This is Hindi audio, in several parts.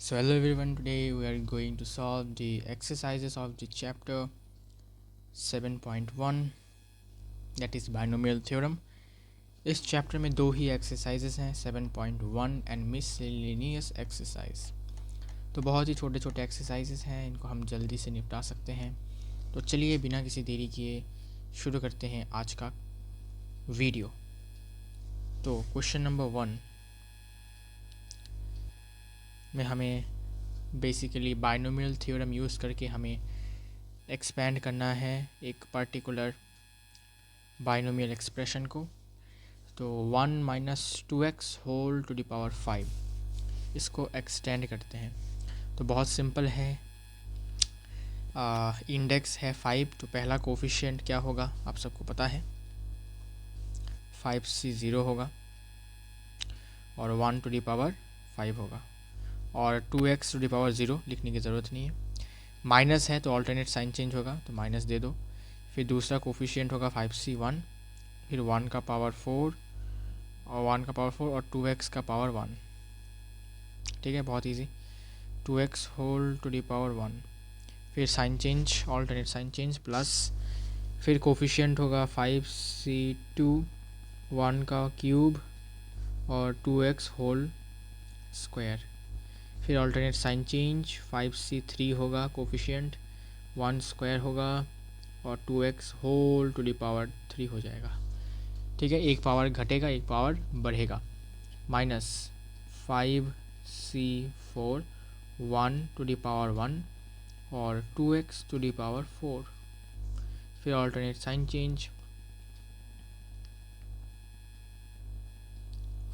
So hello everyone, today we are going to solve the exercises of the chapter 7.1 that is binomial theorem. इस चैप्टर में दो ही एक्सरसाइजेस हैं 7.1 एंड मिसलेनियस एक्सरसाइज। तो बहुत ही छोटे छोटे एक्सरसाइजेस हैं, इनको हम जल्दी से निपटा सकते हैं। तो चलिए बिना किसी देरी किए शुरू करते हैं आज का वीडियो। तो क्वेश्चन नंबर 1 में हमें बेसिकली बाइनोमियल थ्योरम यूज़ करके हमें एक्सपेंड करना है एक पर्टिकुलर बाइनोमियल एक्सप्रेशन को। तो 1 minus 2x whole to the power 5 इसको एक्सटेंड करते हैं। तो बहुत सिंपल है, इंडेक्स है 5, तो पहला कोफिशिएंट क्या होगा आप सबको पता है, 5c 0 होगा और 1 टू द पावर 5 होगा और 2x टू द पावर 0 लिखने की ज़रूरत नहीं है। माइनस है तो ऑल्टरनेट साइन चेंज होगा, तो माइनस दे दो। फिर दूसरा कोफिशिएंट होगा 5c 1, फिर 1 का पावर 4 और 1 का पावर 4 और 2x का पावर 1। ठीक है, बहुत easy, 2x whole to the power 1। फिर sign change, alternate sign change plus, फिर कोफिशिएंट होगा 5c2 1 का क्यूब और 2x होल स्क्वायर। फिर ऑल्टरनेट साइन चेंज, 5c3 होगा कोफिशिएंट, 1 स्क्वायर होगा और 2x whole to the power 3 हो जाएगा। ठीक है, एक पावर घटेगा एक पावर बढ़ेगा, minus 5c4 1 to the power 1 और 2x टू द पावर 4। फिर ऑल्टरनेट साइन चेंज,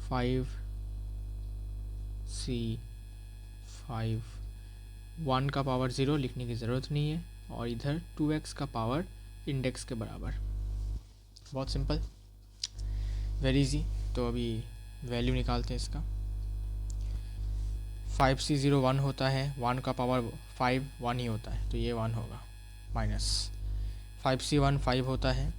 5c5 1 का पावर 0 लिखने की ज़रूरत नहीं है और इधर 2x का पावर इंडेक्स के बराबर। बहुत सिंपल, वेरी इजी। तो अभी वैल्यू निकालते हैं इसका। 5c0 1 होता है, 1 का पावर 5 1 ही होता है तो ये 1 होगा, माइनस 5c1 5 होता है,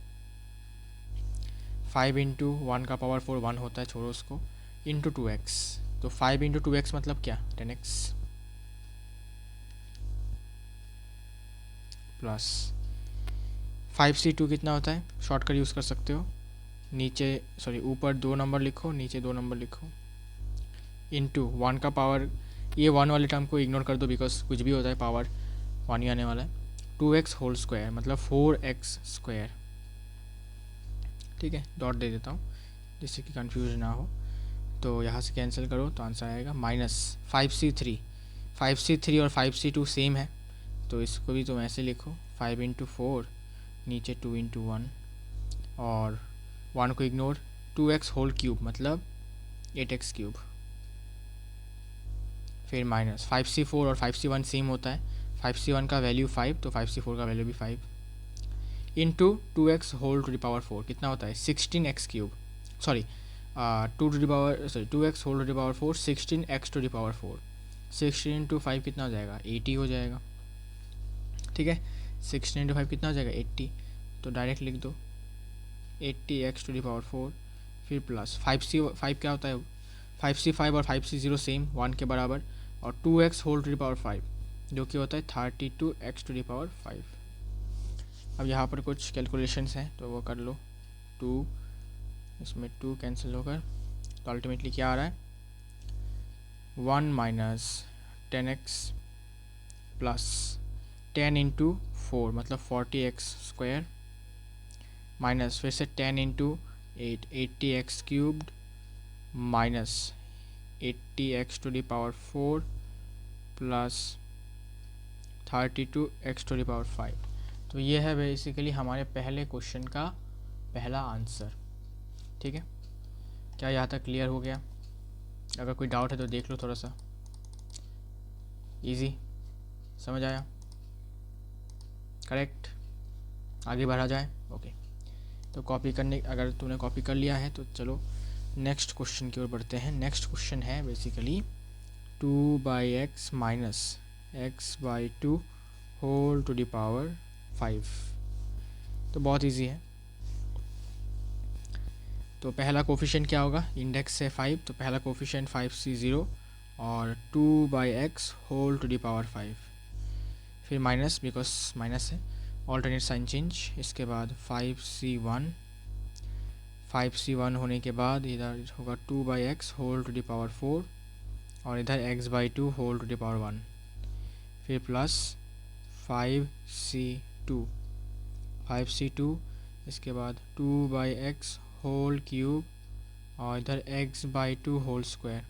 5 इंटू 1 का पावर 4 1 होता है, छोड़ो उसको, इंटू 2x। तो 5 इंटू 2x मतलब क्या, 10x प्लस 5c2 कितना होता है, शॉर्टकट यूज़ कर सकते हो, नीचे सॉरी ऊपर 2 नंबर लिखो, नीचे 2 नंबर लिखो, इंटू 1 का पावर, ये 1 वाले टर्म को इग्नोर कर दो बिकॉज कुछ भी होता है पावर 1 ही आने वाला है, 2x होल स्क्वायर मतलब 4x स्क्वायर। ठीक है, डॉट दे देता हूँ जिससे कि कंफ्यूज ना हो। तो यहाँ से कैंसिल करो तो आंसर आएगा माइनस 5c3 और 5c2 सेम है तो इसको भी तुम ऐसे लिखो, 5 इंटू 4 नीचे 2 इंटू 1 और 1 को इग्नोर, 2x होल क्यूब मतलब 8x क्यूब। फिर माइनस 5c4 और 5c1 सेम होता है, 5c1 का वैल्यू 5 तो 5c4 का वैल्यू भी 5 into 2x whole to the power 4 कितना होता है 16x cube, sorry 2x whole to the power 4 16x to the power 4, 16 into 5 कितना हो जाएगा 80 हो जाएगा। ठीक है, 16 इंटू 5 कितना हो जाएगा 80, तो डायरेक्ट लिख दो 80x टू द पावर 4। फिर प्लस 5c5 क्या होता है, 5c5 और 5c0 सेम 1 के बराबर और 2x whole to the power 5 जो कि होता है 32x टू द पावर 5। अब यहाँ पर कुछ कैलकुलेशंस हैं तो वो कर लो, 2 इसमें 2 कैंसिल होकर तो अल्टीमेटली क्या आ रहा है 1 माइनस 10x प्लस 10 इंटू 4 मतलब 40x स्क्वायर माइनस फिर से 10 into 8 80x cubed minus 80x to the power 4 plus 32x to the power 5। तो ये है बेसिकली हमारे पहले क्वेश्चन का पहला आंसर। ठीक है, क्या यहाँ तक क्लियर हो गया? अगर कोई डाउट है तो देख लो, थोड़ा सा इजी समझ आया, करेक्ट, आगे बढ़ा जाए। ओके, तो कॉपी करने, अगर तूने कॉपी कर लिया है तो चलो नेक्स्ट क्वेश्चन की ओर बढ़ते हैं। नेक्स्ट क्वेश्चन है basically 2/x minus x/2 whole to the power 5। तो बहुत इजी है। तो पहला कोफिशिएंट क्या होगा, इंडेक्स है 5 तो पहला कोफिशिएंट 5c0 और 2/x whole to the power 5, फिर माइनस बिकॉज माइनस है, ऑल्टरनेट साइन चेंज। इसके बाद 5c1 होने के बाद इधर होगा 2/x whole to the power 4 और इधर x/2 whole to the power 1, फिर प्लस 5c2, इसके बाद 2/x होल क्यूब और इधर x/2 whole square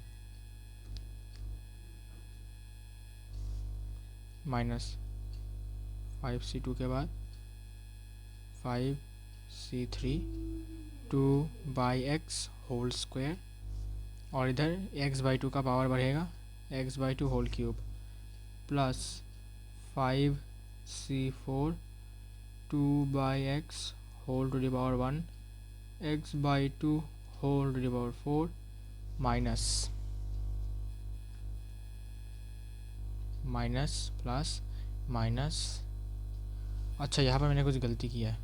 minus 5c2 के बाद 5c3 2/x होल स्क्वायर और इधर x/2 का पावर बढ़ेगा, x/2 whole cube plus 5c4 2/x whole to the power 1 x/2 whole to the power 4 minus plus minus. अच्छा, यहाँ पर मैंने कुछ गलती किया है,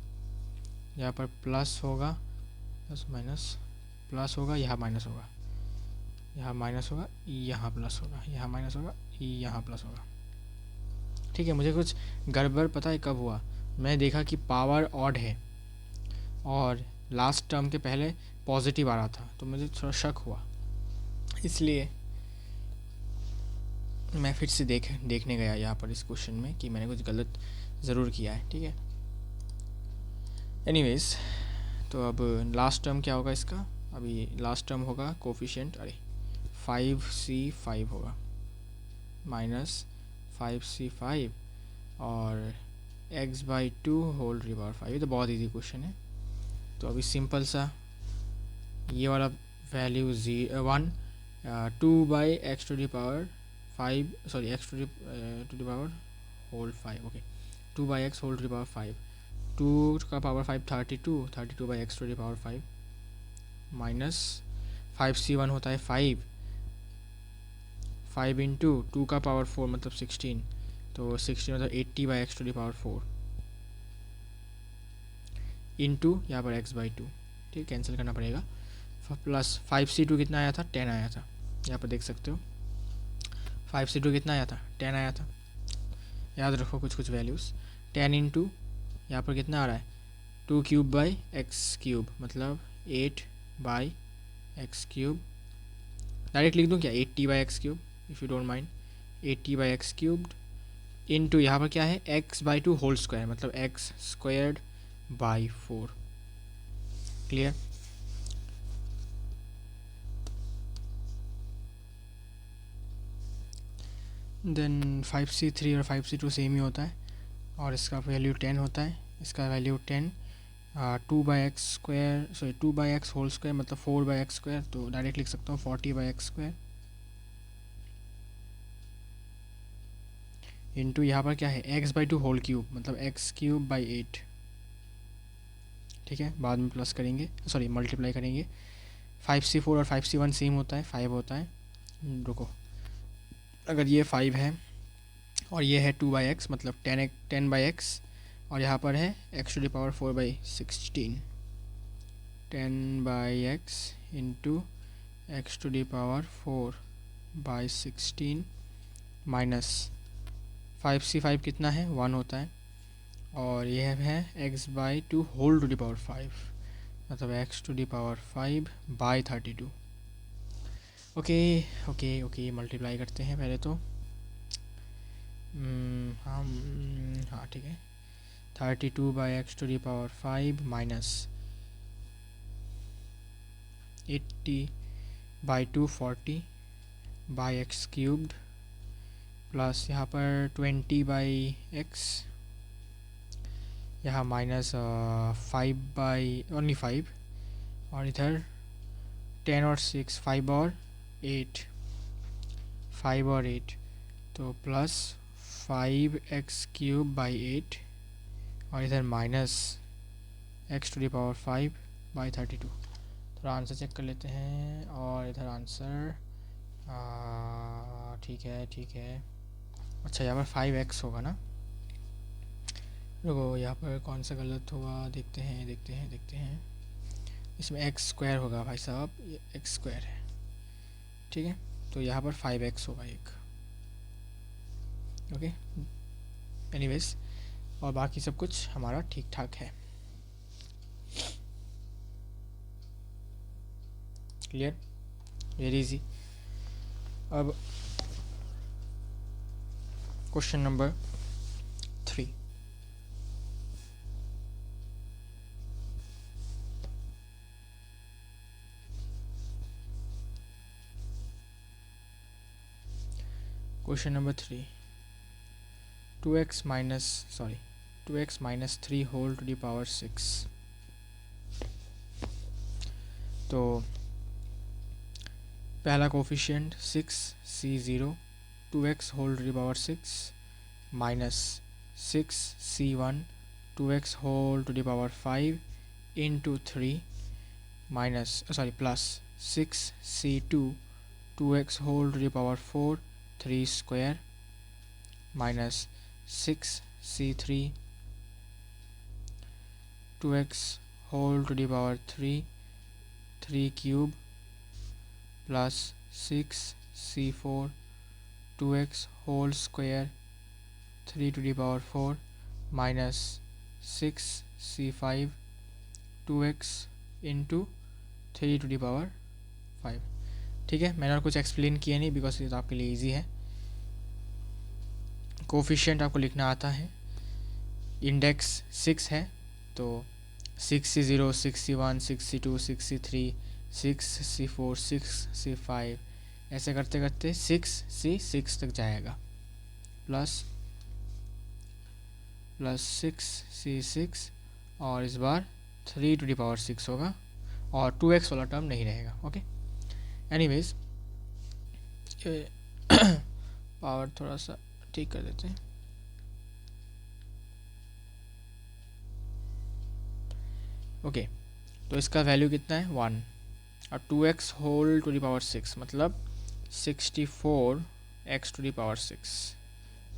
यहाँ पर प्लस होगा प्लस माइनस प्लस होगा, यहाँ माइनस होगा, यहाँ माइनस होगा, यहाँ प्लस होगा, यहाँ माइनस होगा, यहाँ प्लस होगा। ठीक है, मुझे कुछ गड़बड़ पता है कब हुआ, मैं देखा कि पावर ऑड है और लास्ट टर्म के पहले पॉजिटिव आ रहा था, तो मुझे थोड़ा शक हुआ, इसलिए मैं फिर से देखने गया यहाँ पर इस क्वेश्चन में कि मैंने कुछ गलत ज़रूर किया है। ठीक है, एनीवेज, तो अब लास्ट टर्म क्या होगा इसका, अभी लास्ट टर्म होगा कोफिशिएंट, अरे 5c5 होगा माइनस 5c5 और x/2 whole to the power 5। ये तो बहुत इजी क्वेश्चन है, तो अभी सिंपल सा ये वाला value 1 2/x to the power 5, sorry x to the power whole 5, okay 2/x whole to the power 5, 2 का power 5 32/x to the power 5 minus 5c1 होता है 5 इंटू 2 का पावर 4 मतलब 16, तो 16 मतलब 80/x to the power 4 into यहाँ पर x/2, ठीक, कैंसिल करना पड़ेगा, प्लस 5c2 कितना आया था, 10 आया था, यहाँ पर देख सकते हो 5c2 कितना आया था, 10 आया था, याद रखो कुछ वैल्यूज़। 10 इंटू यहाँ पर कितना आ रहा है 2³/x³ मतलब 8/x³, डायरेक्ट लिख दूँ क्या 80/x³ if you don't mind, 80/x³ into यहाँ पर क्या है x/2 होल स्क्वायर मतलब x²/4, क्लियर। देन 5c3 और 5c2 सेम ही होता है और इसका वैल्यू 10 होता है, इसका वैल्यू 10 2/x होल स्क्वायर मतलब 4/x², तो डायरेक्ट लिख सकता हूँ 40/x² इंटू यहाँ पर क्या है x/2 होल क्यूब मतलब x³/8, ठीक है, बाद में प्लस करेंगे, सॉरी मल्टीप्लाई करेंगे। 5c4 और 5c1 सेम होता है, 5 होता है, रुको, अगर ये 5 है और ये है 2/x मतलब 10/x और यहाँ पर है x to the power 4/16, 10/x into x to the power 4/16 minus 5c5 कितना है 1 होता है और यह है x/2 whole to the power 5 मतलब x to the power 5/32। Okay multiply करते हैं पहले तो, हाँ ठीक है, 32/x to the power 5 minus 80/2 40/x³ plus यहाँ पर 20/x, यहाँ माइनस 5 और इधर 10 और 6 5 और 8 तो प्लस 5x³/8 और इधर minus x to the power 5/32। थोड़ा आंसर चेक कर लेते हैं और इधर आंसर ठीक है, अच्छा यहाँ पर 5x होगा ना, रुको यहाँ पर कौन सा गलत होगा, देखते हैं, इसमें x² होगा भाई साहब, ये x² है, ठीक है, तो यहाँ पर 5x होगा एक। ओके, एनीवेज, और बाकी सब कुछ हमारा ठीक ठाक है। Clear, very easy. अब question number 3। Question number 3, 2x minus 3 whole to the power 6। तो पहला coefficient 6c0, 2x whole to the power 6 minus 6c1, 2x whole to the power 5 into 3 plus 6c2, 2x whole to the power 4 3 square minus 6c3, 2x whole to the power 3 3 cube plus 6c4, 2x whole square 3 to the power 4 minus 6c5, 2x into 3 to the power 5। ठीक है, मैंने और कुछ एक्सप्लेन किया नहीं बिकॉज ये तो आपके लिए इजी है। कोफिशिएंट आपको लिखना आता है, इंडेक्स 6 है तो 6c0, 6c1, 6c2, 6c3, 6c4, 6c5 ऐसे करते करते 6c6 तक जाएगा, प्लस 6c6 और इस बार 3 to the power 6 होगा और 2x वाला टर्म नहीं रहेगा। ओके, एनीवेज पावर थोड़ा सा ठीक कर देते हैं। ओके, तो इसका वैल्यू कितना है 1 और 2x whole to the power 6 मतलब 64x to the power 6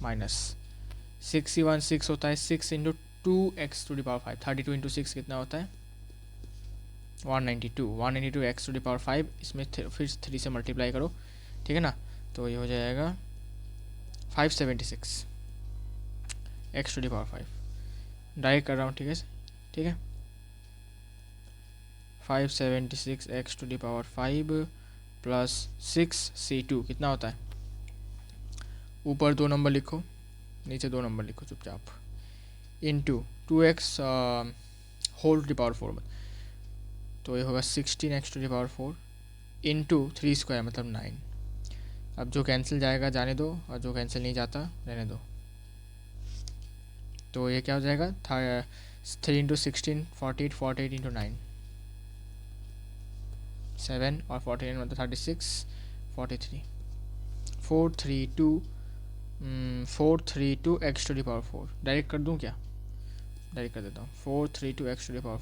minus 61 6 होता है 6 into 2x to the power 5, 32 into 6 कितना होता है 192 x टू द पावर 5, इसमें फिर 3 से मल्टीप्लाई करो, ठीक है ना, तो ये हो जाएगा 576 x to the power 5। Direct कर रहा हूँ, ठीक है 576 x to the power 5 plus 6c2 कितना होता है, ऊपर 2 नंबर लिखो नीचे 2 नंबर लिखो चुपचाप, into 2x whole to the power 4 तो ये होगा 16x to the power 4 into 3 square मतलब 9। अब जो कैंसिल जाएगा जाने दो और जो कैंसिल नहीं जाता रहने दो, तो ये क्या हो जाएगा 3 इंटू 16 48, 48 इंटू 9 7 और 49 मतलब 36 43 432 x to the power 4। Direct कर दूं क्या, डायरेक्ट कर देता हूँ 432 x to the power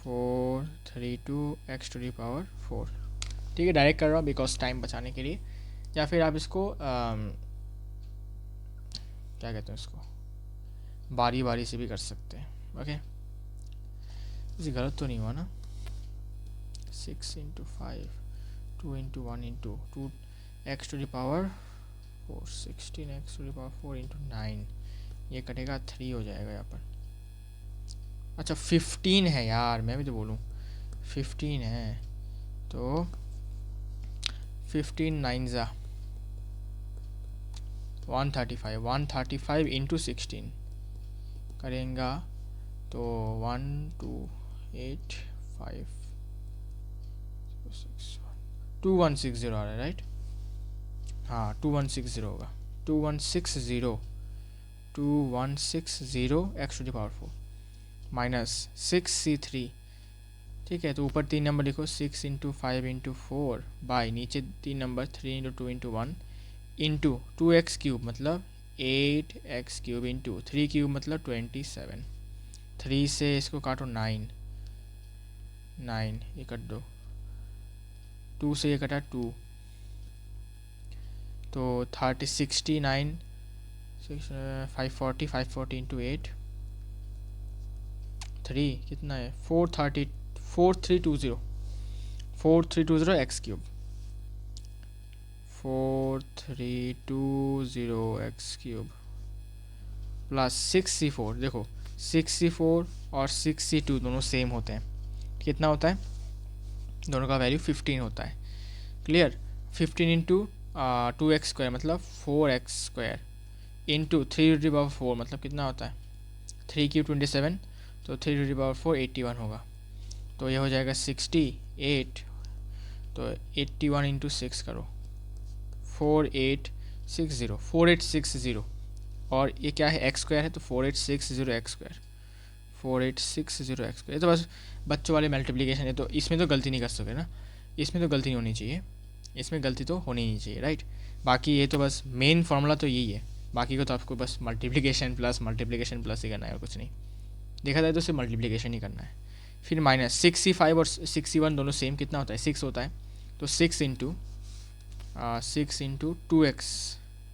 432 x to the power 4। ठीक है, डायरेक्ट कर रहा हूँ बिकॉज टाइम बचाने के लिए, या फिर आप इसको क्या कहते हैं इसको बारी बारी से भी कर सकते हैं। ओके, इसे गलत तो नहीं हुआ ना, 6 into 5 2 into 1 into 2 x to the power 4 16 x to the power 4 into 9, ये कटेगा 3 हो जाएगा यहाँ पर। अच्छा 15 है यार, मैं भी तो बोलूँ 15 है, तो 15 9 जा 135 इंटू 16 करेंगे तो 1 2 8 5 6 2160 आ रहा है राइट, हाँ 2160 होगा 2160 x to the power 4 minus 6c3। ठीक है, तो ऊपर 3 नंबर लिखो 6 इंटू 5 इंटू 4 बाई नीचे 3 number 3 into 2 into 1 into 2x cube मतलब 8x क्यूब इंटू 3 क्यूब मतलब 27। 3 से इसको काटो 9 ये कट दो, 2 से ये कटा 2 तो 69 540 इंटू 8 3 कितना है 4320 4320 x cube, 4320 x cube plus 6c4। देखो 6c4 और 6c2 दोनों सेम होते हैं, कितना होता है, दोनों का वैल्यू 15 होता है। क्लियर। 15 इंटू 2x स्क्वायर मतलब 4x स्क्वायर इंटू 3 मतलब कितना होता है, 3 क्यूब 27, तो 3 81 होगा। तो ये हो जाएगा 68, तो 81 इंटू 6 करो, 4860 और ये क्या है, एक्स स्क्वायर है, तो 4860 एक्स स्क्वायर, 4860 एक्स स्क्वायर। ये तो बस बच्चों वाले मल्टीप्लिकेशन है, तो इसमें तो गलती नहीं कर सके ना, इसमें तो गलती नहीं होनी चाहिए, इसमें गलती तो होनी नहीं चाहिए, राइट। बाकी ये तो बस मेन फार्मूला तो यही है, बाकी को तो आपको बस मल्टीप्लिकेशन प्लस ही करना है और कुछ नहीं। देखा जाए तो सिर्फ मल्टीप्लिकेशन ही करना है। फिर माइनस 65 और 61 दोनों सेम, कितना होता है, 6 होता है, तो 6 इंटू 2x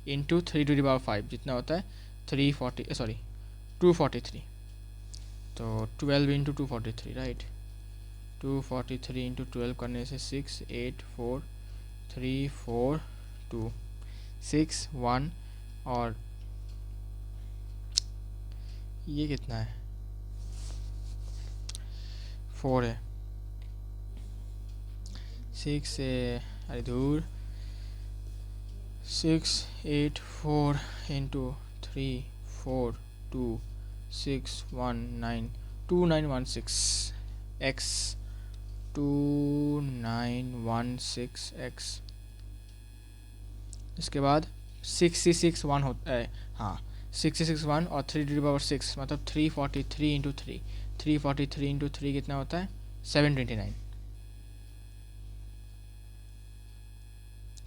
इंटू 3 जितना होता है 243, तो 12 इंटू 243, राइट। 243 इंटू 12 करने से 6 8 4 3 4 2 6 1 और ये कितना है, 4 है, 6 से अरे दूर 6 8 4 इंटू 3 4 2 6 1 9 2916 x 2916 x। इसके बाद 66 1 होता है, हाँ 66 1 और 3 मतलब 343 इंटू 343 इंटू 3 कितना होता है, 729।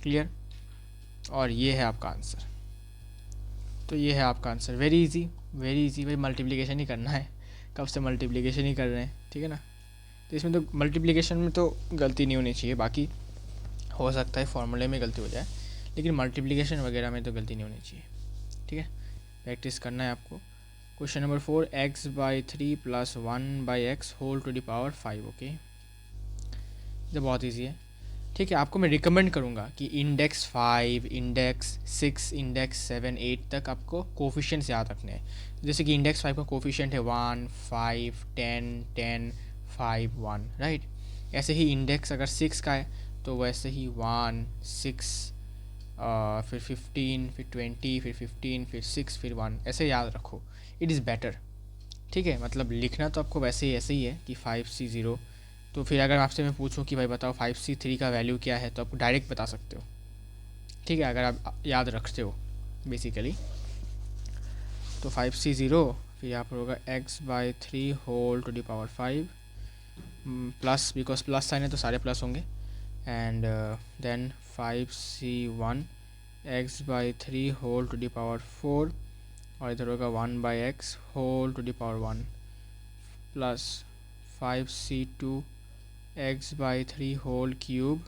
क्लियर। और ये है आपका आंसर, तो ये है आपका आंसर। वेरी इजी भाई, मल्टीप्लिकेशन ही करना है, कब से मल्टीप्लिकेशन ही कर रहे हैं, ठीक है ना। तो इसमें तो मल्टीप्लिकेशन में तो गलती नहीं होनी चाहिए, बाकी हो सकता है फॉर्मूले में गलती हो जाए, लेकिन मल्टीप्लिकेशन वगैरह में तो गलती नहीं होनी चाहिए, ठीक है। प्रैक्टिस करना है आपको। Question number 4, x by 3 plus 1 by x whole to the power 5। Okay, ये बहुत ईजी है, ठीक है। आपको मैं रिकमेंड करूँगा कि इंडेक्स 5, इंडेक्स 6, इंडेक्स 7, 8 तक आपको कोफिशिएंट्स याद रखने हैं। जैसे कि इंडेक्स 5 का कोफिशिएंट है 1 5 10 10 5 1, राइट। ऐसे ही इंडेक्स अगर 6 का है तो वैसे ही 1 6 फिर 15 फिर 20 फिर 15 फिर 6 फिर 1, ऐसे याद रखो, इट इज़ बेटर, ठीक है। मतलब लिखना तो आपको वैसे ही ऐसे ही है कि 5c0, तो फिर अगर आपसे मैं पूछूं कि भाई बताओ 5c3 का वैल्यू क्या है, तो आप डायरेक्ट बता सकते हो, ठीक है, अगर आप याद रखते हो बेसिकली। तो 5c0 फिर यहाँ पर होगा x by 3 whole to the power 5 plus, because plus sign है तो सारे प्लस होंगे, and then 5c1 x by 3 whole to the power 4 और इधर होगा 1 by x whole to the power 1 plus 5c2 x by 3 whole cube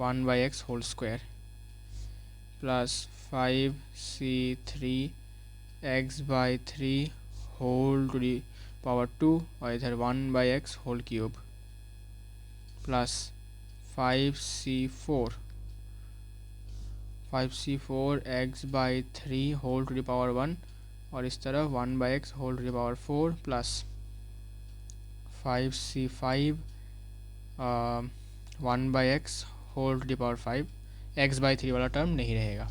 1 by x whole square plus 5c3 x by 3 whole to the power 2 और इधर 1 by x whole cube plus 5c4 x by 3 whole to the power 1 और इस तरह 1 by x whole to the power 4 plus 5c5 1 by x whole to the power 5, x by 3 वाला टर्म नहीं रहेगा,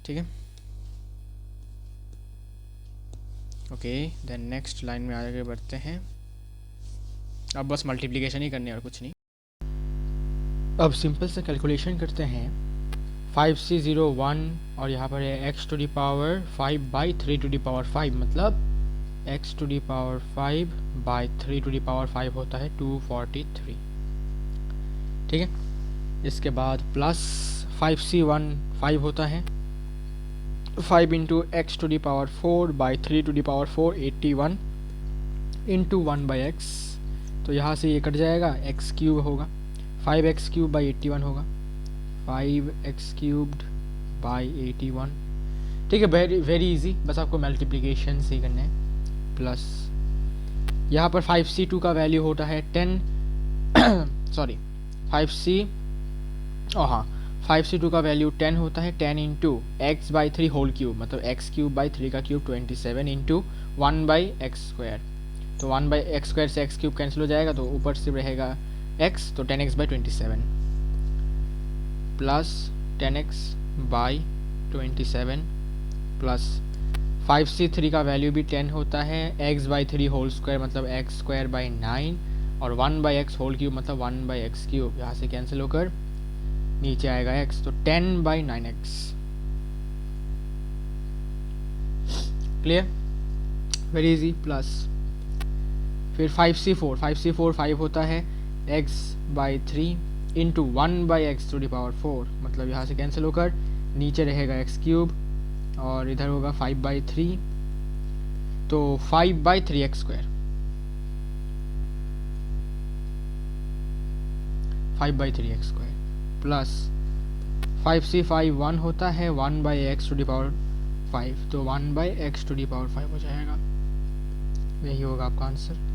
ठीक है। ओके, देन नेक्स्ट लाइन में आगे बढ़ते हैं। अब बस मल्टीप्लिकेशन ही करनी है और कुछ नहीं। अब सिंपल से कैलकुलेशन करते हैं। 5c01 और यहाँ पर है x to the power 5 by 3 to the power 5, मतलब x to the power 5 by 3 to the power 5 होता है 243, ठीक है। इसके बाद प्लस 5c1 5 होता है 5 into x to the power 4 by 3 to the power 4 81 into 1 by x, तो यहाँ से ये कट जाएगा, एक्स क्यूब होगा 5x क्यूब बाई 81 होगा 5x क्यूब्ड बाई 81, ठीक है। वेरी इजी, बस आपको मल्टीप्लिकेशन से ही करना है। प्लस यहाँ पर 5c2 का वैल्यू होता है 10 सॉरी 5c, और हाँ 5c2 का वैल्यू 10 होता है, 10 into x by three whole cube, मतलब एक्स क्यूब बाई थ्री का cube 27 into 1 by x square. तो 1 बाई एक्स स्क्वायर से एक्स क्यूब कैंसिल हो जाएगा, तो ऊपर सिर्फ रहेगा x, तो 10x by 27 plus 10x by 27 plus 5c3 का वैल्यू भी 10 होता है, x by three whole square मतलब एक्स स्क्वायर बाई 9 और 1 बाई एक्स होल क्यूब मतलब 1 बाई एक्स क्यूब, यहाँ से कैंसिल होकर नीचे आएगा x, तो 10 by 9x। Clear, very easy. Plus फिर 5c4 5 होता है x by three into 1 by x to the power 4, मतलब यहाँ से कैंसिल होकर नीचे रहेगा एक्स क्यूब और इधर होगा 5 बाई थ्री, तो 5 by three x square, 5 by three x square plus 5c5 1 होता है 1 by x to the power 5, तो 1 by x to the power 5 हो जाएगा, यही होगा आपका आंसर।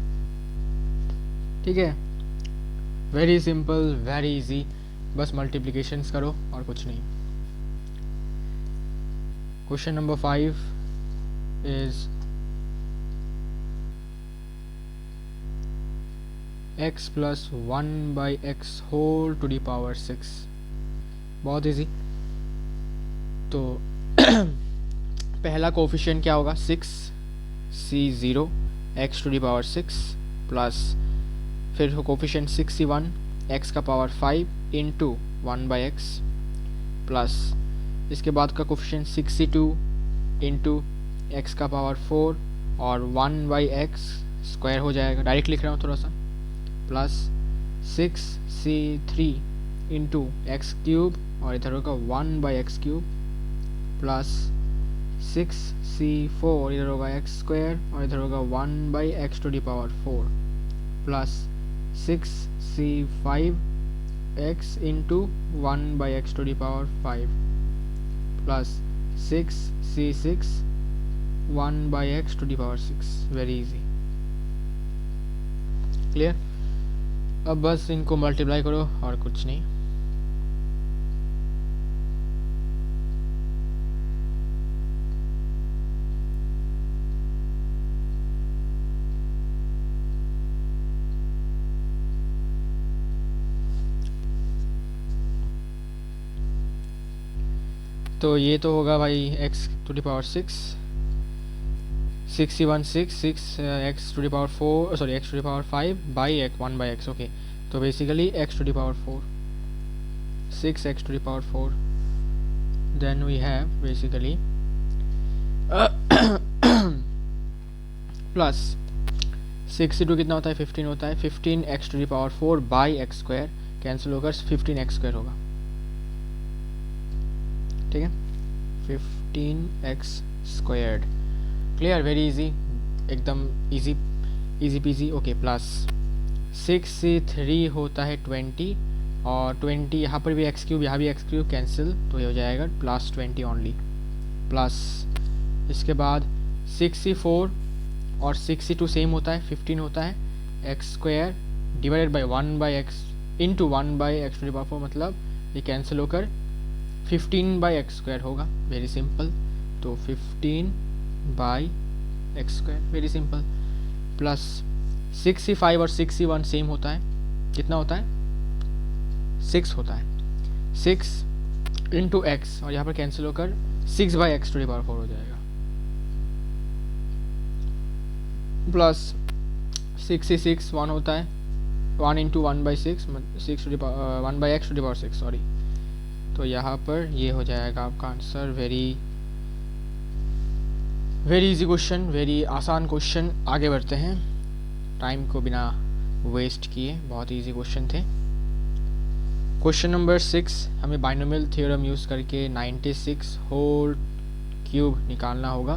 ठीक है, वेरी सिंपल, वेरी इजी, बस मल्टीप्लिकेशंस करो और कुछ नहीं। Question number 5 is x plus 1 by x whole to the power 6, बहुत इजी। तो पहला कोफिशिएंट क्या होगा 6c0 x to the power 6 plus फिर कोफिशिएंट 6c1 x का power 5 into 1 by x plus इसके बाद का कोफिशिएंट 6c2 इंटू एक्स का पावर 4 और 1 बाई एक्स स्क्वायर हो जाएगा, डायरेक्ट लिख रहा हूँ थोड़ा सा, plus 6c3 into x cube और इधर होगा 1 by x cube plus 6c4 इधर होगा एक्स स्क्वायर और इधर होगा 1 by x to the power 4 plus 6c5 x into 1 by x to the power 5 plus 6c6 1 by x to the power 6, very easy. Clear, अब बस इनको मल्टीप्लाई करो और कुछ नहीं। तो ये तो होगा भाई x to the power 6, 6c1 6 x to the power 4 sorry x to the power 5 by 1 by x, okay. तो basically x to the power 4 6x to the power 4, then we have basically plus 6c2 कितना होता है 15 होता है, 15x to the power 4 by x square cancel होकर 15x स्क्वायर होगा, ठीक है 15x squared. Clear, very easy, एकदम easy easy PG, okay. Plus 6c3 होता है 20 और 20 यहाँ पर भी एक्स क्यूब यहाँ भी एक्स क्यूब कैंसिल, तो ये हो जाएगा प्लस 20 ओनली, प्लस इसके बाद 6c4 और 6c2 सेम होता है 15 होता है x square divided by 1 by x into 1 by x to the power 4, मतलब ये कैंसिल होकर 15 बाई एक्स स्क्वायर होगा, वेरी सिंपल। तो 15 by x square, very simple. Plus 6c5 और 6c1 सेम होता है, कितना होता है 6 होता है, 6 इंटू एक्स और यहाँ पर कैंसिल होकर 6 by x to the power 4 हो जाएगा, प्लस 6c6 1 होता है 1 into 1 by 6 6 to the 1 by x to the power 6 sorry, तो यहाँ पर ये हो जाएगा आपका answer. Very very easy question, very आसान क्वेश्चन। आगे बढ़ते हैं टाइम को बिना वेस्ट किए, बहुत इजी क्वेश्चन थे। क्वेश्चन नंबर 6, हमें बाइनोमियल थ्योरम यूज़ करके 96 होल क्यूब निकालना होगा।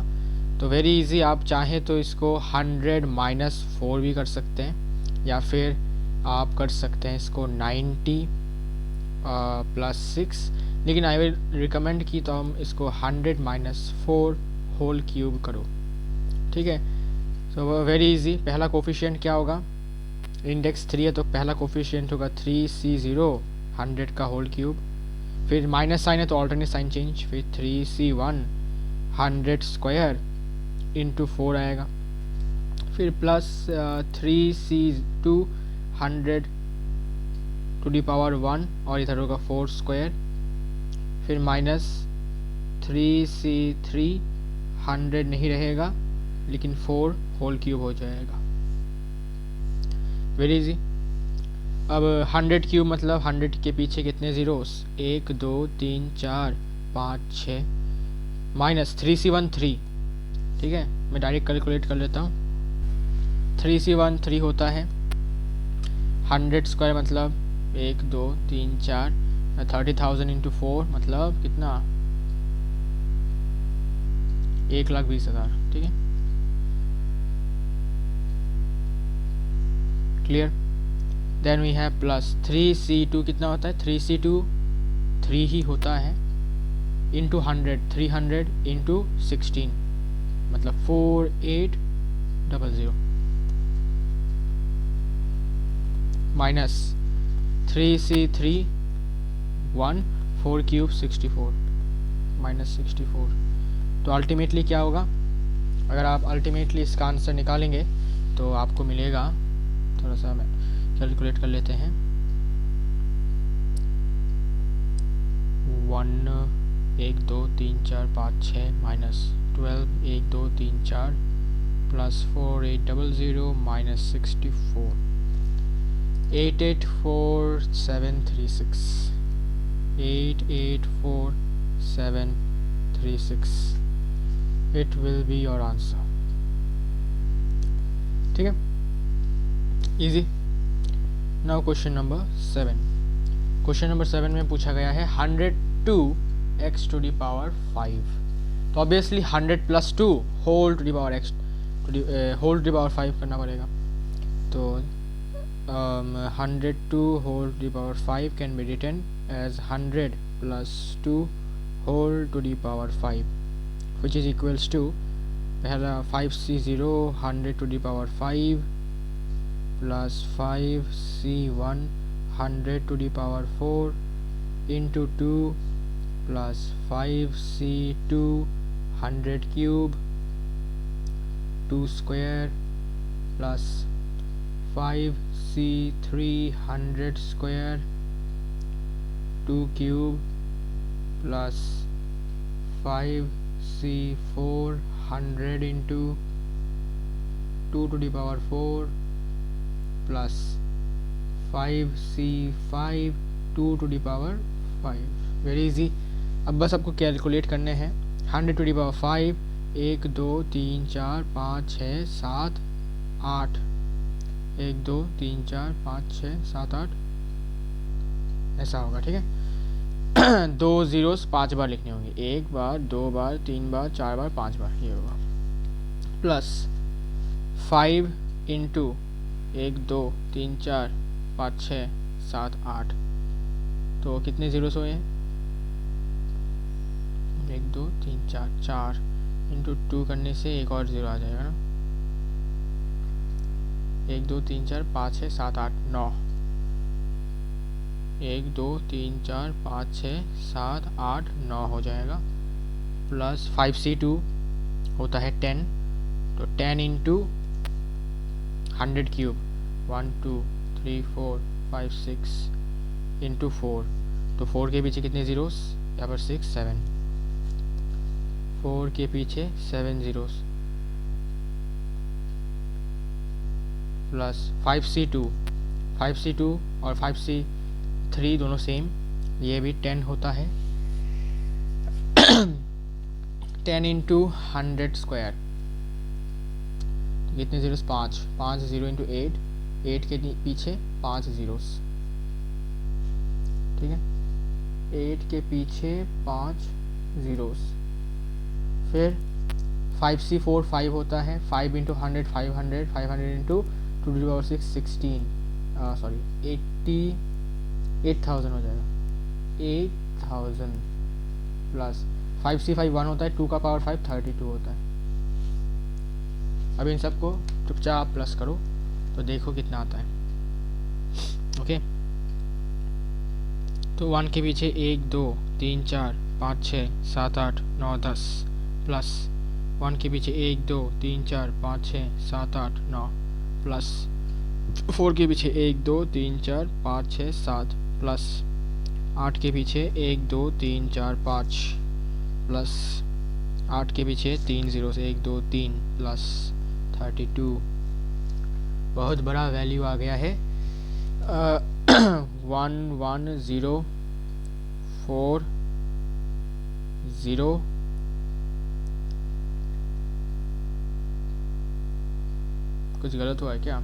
तो वेरी इजी, आप चाहें तो इसको 100 माइनस 4 भी कर सकते हैं या फिर आप कर सकते हैं इसको 90 प्लस 6, लेकिन आई विल रिकमेंड की तो हम इसको 100 माइनस 4 होल क्यूब करो, ठीक है। तो वेरी इजी, पहला कोफिशिएंट क्या होगा इंडेक्स 3 है तो पहला कोफिशिएंट होगा 3C0 100 का होल क्यूब, फिर माइनस साइन है तो ऑल्टरनेट साइन चेंज, फिर 3C1 100 स्क्वायर इंटू 4 आएगा, फिर plus 3C2 100 to the power 1 और इधर होगा 4 स्क्वायर, फिर माइनस 3C3 100 नहीं रहेगा लेकिन 4 होल क्यूब हो जाएगा। Very easy. अब 100 क्यूब मतलब 100 के पीछे कितने ज़ीरोस, 1 2 3 4 5 6, माइनस 3C1 3, ठीक है मैं डायरेक्ट कैलकुलेट कर लेता हूँ। 3C1 3 होता है, 100 स्क्वायर मतलब 1 2 3 4, 30,000 इंटू 4 मतलब कितना, 1,20,000, ठीक है clear. Then we have plus 3C2 कितना होता है, 3C2 3 ही होता है, इंटू 100 300 इंटू 16 मतलब 4800, माइनस 3C3 1 4 क्यूब 64 माइनस 64। तो अल्टीमेटली क्या होगा, अगर आप अल्टीमेटली इसका आंसर निकालेंगे तो आपको मिलेगा, थोड़ा सा मैं कैलकुलेट कर लेते हैं, 1 2 3 4 5 6 minus 12 1 2 3 4 plus 4800 minus 64, 884736, 884736 it will be your answer, ठीक है easy. Now question number 7, question number 7 में पूछा गया है 102x टू दी पावर 5, तो obviously 100 plus 2 whole to the power x whole to the power 5 करना पड़ेगा, तो 102 whole to the power 5 can be written as 100 plus 2 whole to the power 5 which is equals to पहला 5C0 100 to the power 5 plus 5C1 100 to the power 4 into 2 plus 5C2 100 cube 2 square plus 5C3 100 square 2 cube plus 5C4 100 into 2 to the power 4 plus 5C5 2 to the power 5। Very easy. अब बस आपको कैलकुलेट करने हैं, 100 to the power 5 1 2 3 4 5 6 7 8, 1 2 3 4 5 6 7 8 ऐसा होगा, ठीक है 2 ज़ीरोस 5 बार लिखने होंगे, 1 बार 2 बार 3 बार 4 बार 5 बार ये होगा, प्लस 5 इंटू 1 2 3 4 5 6 7 8, तो कितने ज़ीरोस हुए हैं, 1 2 3 4 4 इंटू 2 करने से एक और ज़ीरो आ जाएगा ना, 1 2 3 4 5 6 7 8 9, 1 2 3 4 5 6 7 8 9 हो जाएगा, प्लस 5C2 होता है 10, तो 10 इंटू 100 क्यूब 1 2 3 4 5 6 इंटू 4, तो 4 के पीछे कितने ज़ीरोस, यहाँ पर 6 7, 4 के पीछे 7 ज़ीरोस, प्लस 5C2 और 5C3 दोनों सेम, ये भी 10 होता है 10 इंटू 100 स्क्वायर, कितने ज़ीरोस 5 0 इंटू 8 के पीछे 5 ज़ीरोस, ठीक है 8 के पीछे 5 ज़ीरोस, फिर 5C4 5 होता है, 5 into 100 500 into 2 to the power 6 16 sorry 80,000 हो जाएगा, 8,000 प्लस 5C5 1 होता है, 2 का पावर 5 32 होता है। अब इन सबको चुपचाप प्लस करो तो देखो कितना आता है, ओके, तो 1 के पीछे 1 2 3 4 5 6 7 8 9 10 प्लस 1 के पीछे 1 2 3 4 5 6 7 8 9 प्लस 4 के पीछे 1 2 3 4 5 6 7 प्लस 8 के पीछे 1 2 3 4 5 प्लस 8 के पीछे 3 0 से 1 2 3 प्लस 32। बहुत बड़ा वैल्यू आ गया है 1104 0 कुछ गलत हुआ है क्या?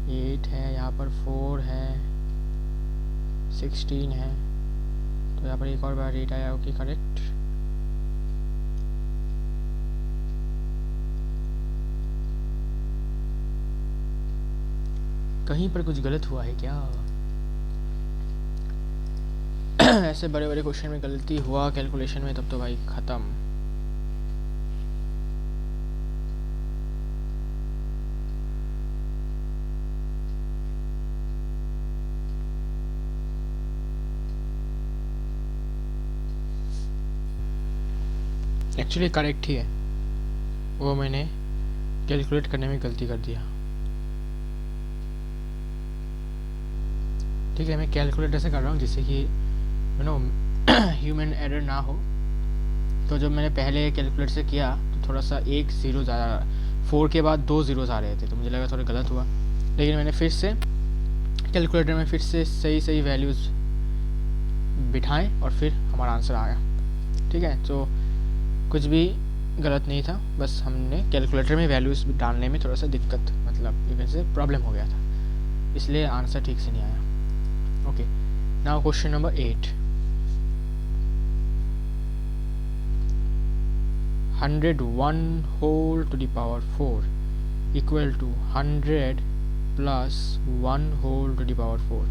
8 है यहाँ पर, 4 है, 16 है, तो यहाँ पर एक और बार रेट आया। Okay correct. कहीं पर कुछ गलत हुआ है क्या? ऐसे बड़े बड़े क्वेश्चन में गलती हुआ कैलकुलेशन में तब तो भाई ख़त्म। एक्चुअली करेक्ट ही है, वो मैंने कैलकुलेट करने में गलती कर दिया। ठीक है, मैं कैलकुलेट ऐसे कर रहा हूँ जिससे कि यू नो ह्यूमन एरर ना हो। तो जब मैंने पहले कैलकुलेट से किया तो थोड़ा सा 1 0 ज़्यादा, 4 के बाद 2 ज़ीरोज़ आ रहे थे, तो मुझे लगा थोड़ा गलत हुआ। लेकिन मैंने फिर से कैलकुलेटर में फिर से सही वैल्यूज़ बिठाएं और फिर हमारा आंसर आया। ठीक है, तो कुछ भी गलत नहीं था, बस हमने कैलकुलेटर में वैल्यूज़ डालने में थोड़ा सा दिक्कत, मतलब यू कैन से प्रॉब्लम हो गया था, इसलिए आंसर ठीक से नहीं आया। Okay, now question number 8। 101 whole to the power 4 equal to 100 plus 1 whole to the power 4।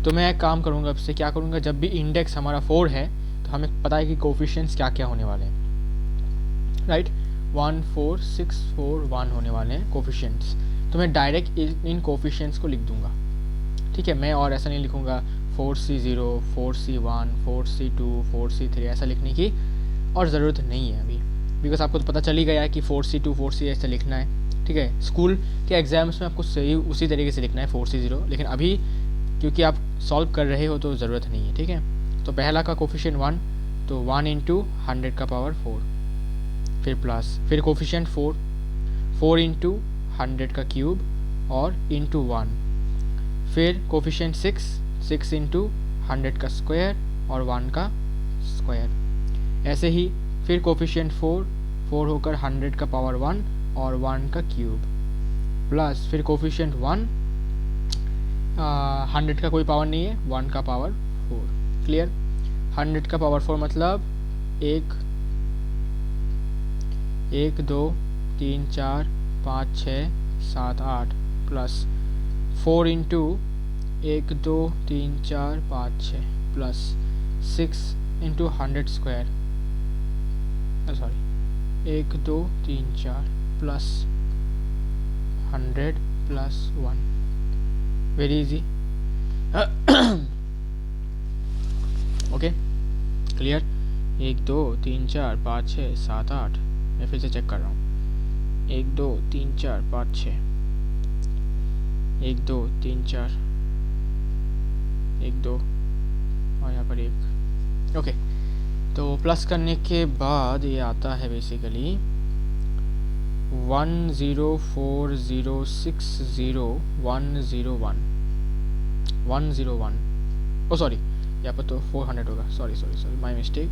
तो मैं एक काम करूँगा, अब से क्या करूँगा, जब भी इंडेक्स हमारा 4 है तो हमें पता है कि कोफिशिएंट्स क्या क्या होने वाले हैं, राइट। 1 4 6 4 1 होने वाले हैं कोफिशिएंट्स, तो मैं डायरेक्ट इन कोफिशिएंट्स को लिख दूंगा। ठीक है, मैं और ऐसा नहीं लिखूँगा 4C0 4C1 4C2 4C3, ऐसा लिखने की और ज़रूरत नहीं है अभी, बिकॉज आपको तो पता चल ही गया है कि 4C2 4C ऐसे लिखना है। ठीक है, स्कूल के एग्जाम्स में आपको सही उसी तरीके से लिखना है 4C0, लेकिन अभी क्योंकि आप सॉल्व कर रहे हो तो ज़रूरत नहीं है। ठीक है, तो पहला का कोफिशिएंट 1, तो 1 इंटू 100 का पावर 4, फिर प्लस, फिर कोफिशिएंट 4 4 इंटू 100 का क्यूब और इंटू 1, फिर कोफिशिएंट 6 6 इंटू 100 का स्क्वायर और 1 का स्क्वायर, ऐसे ही फिर कोफिशिएंट 4 4 होकर 100 का पावर 1 और 1 का क्यूब, प्लस फिर कोफिशिएंट 1 100 का कोई पावर नहीं है, 1 का पावर 4। क्लियर, 100 का पावर 4 मतलब 1 2 3 4 5 6 7 8 plus 4 into 1 2 3 4 5 6 plus 6 into 100 square, sorry 1 2 3 4 plus 100 plus 1, very easy. Okay clear, 1 2 3 4 5 6 7 8, मैं फिर से चेक कर रहा हूँ, 1 2 3 4 5 6, 1 2 3 4 1 2 और यहाँ पर 1। ओके, तो प्लस करने के बाद ये आता है बेसिकली 104060101 101, ओ सॉरी यहाँ पर तो 400 होगा, सॉरी माय मिस्टेक,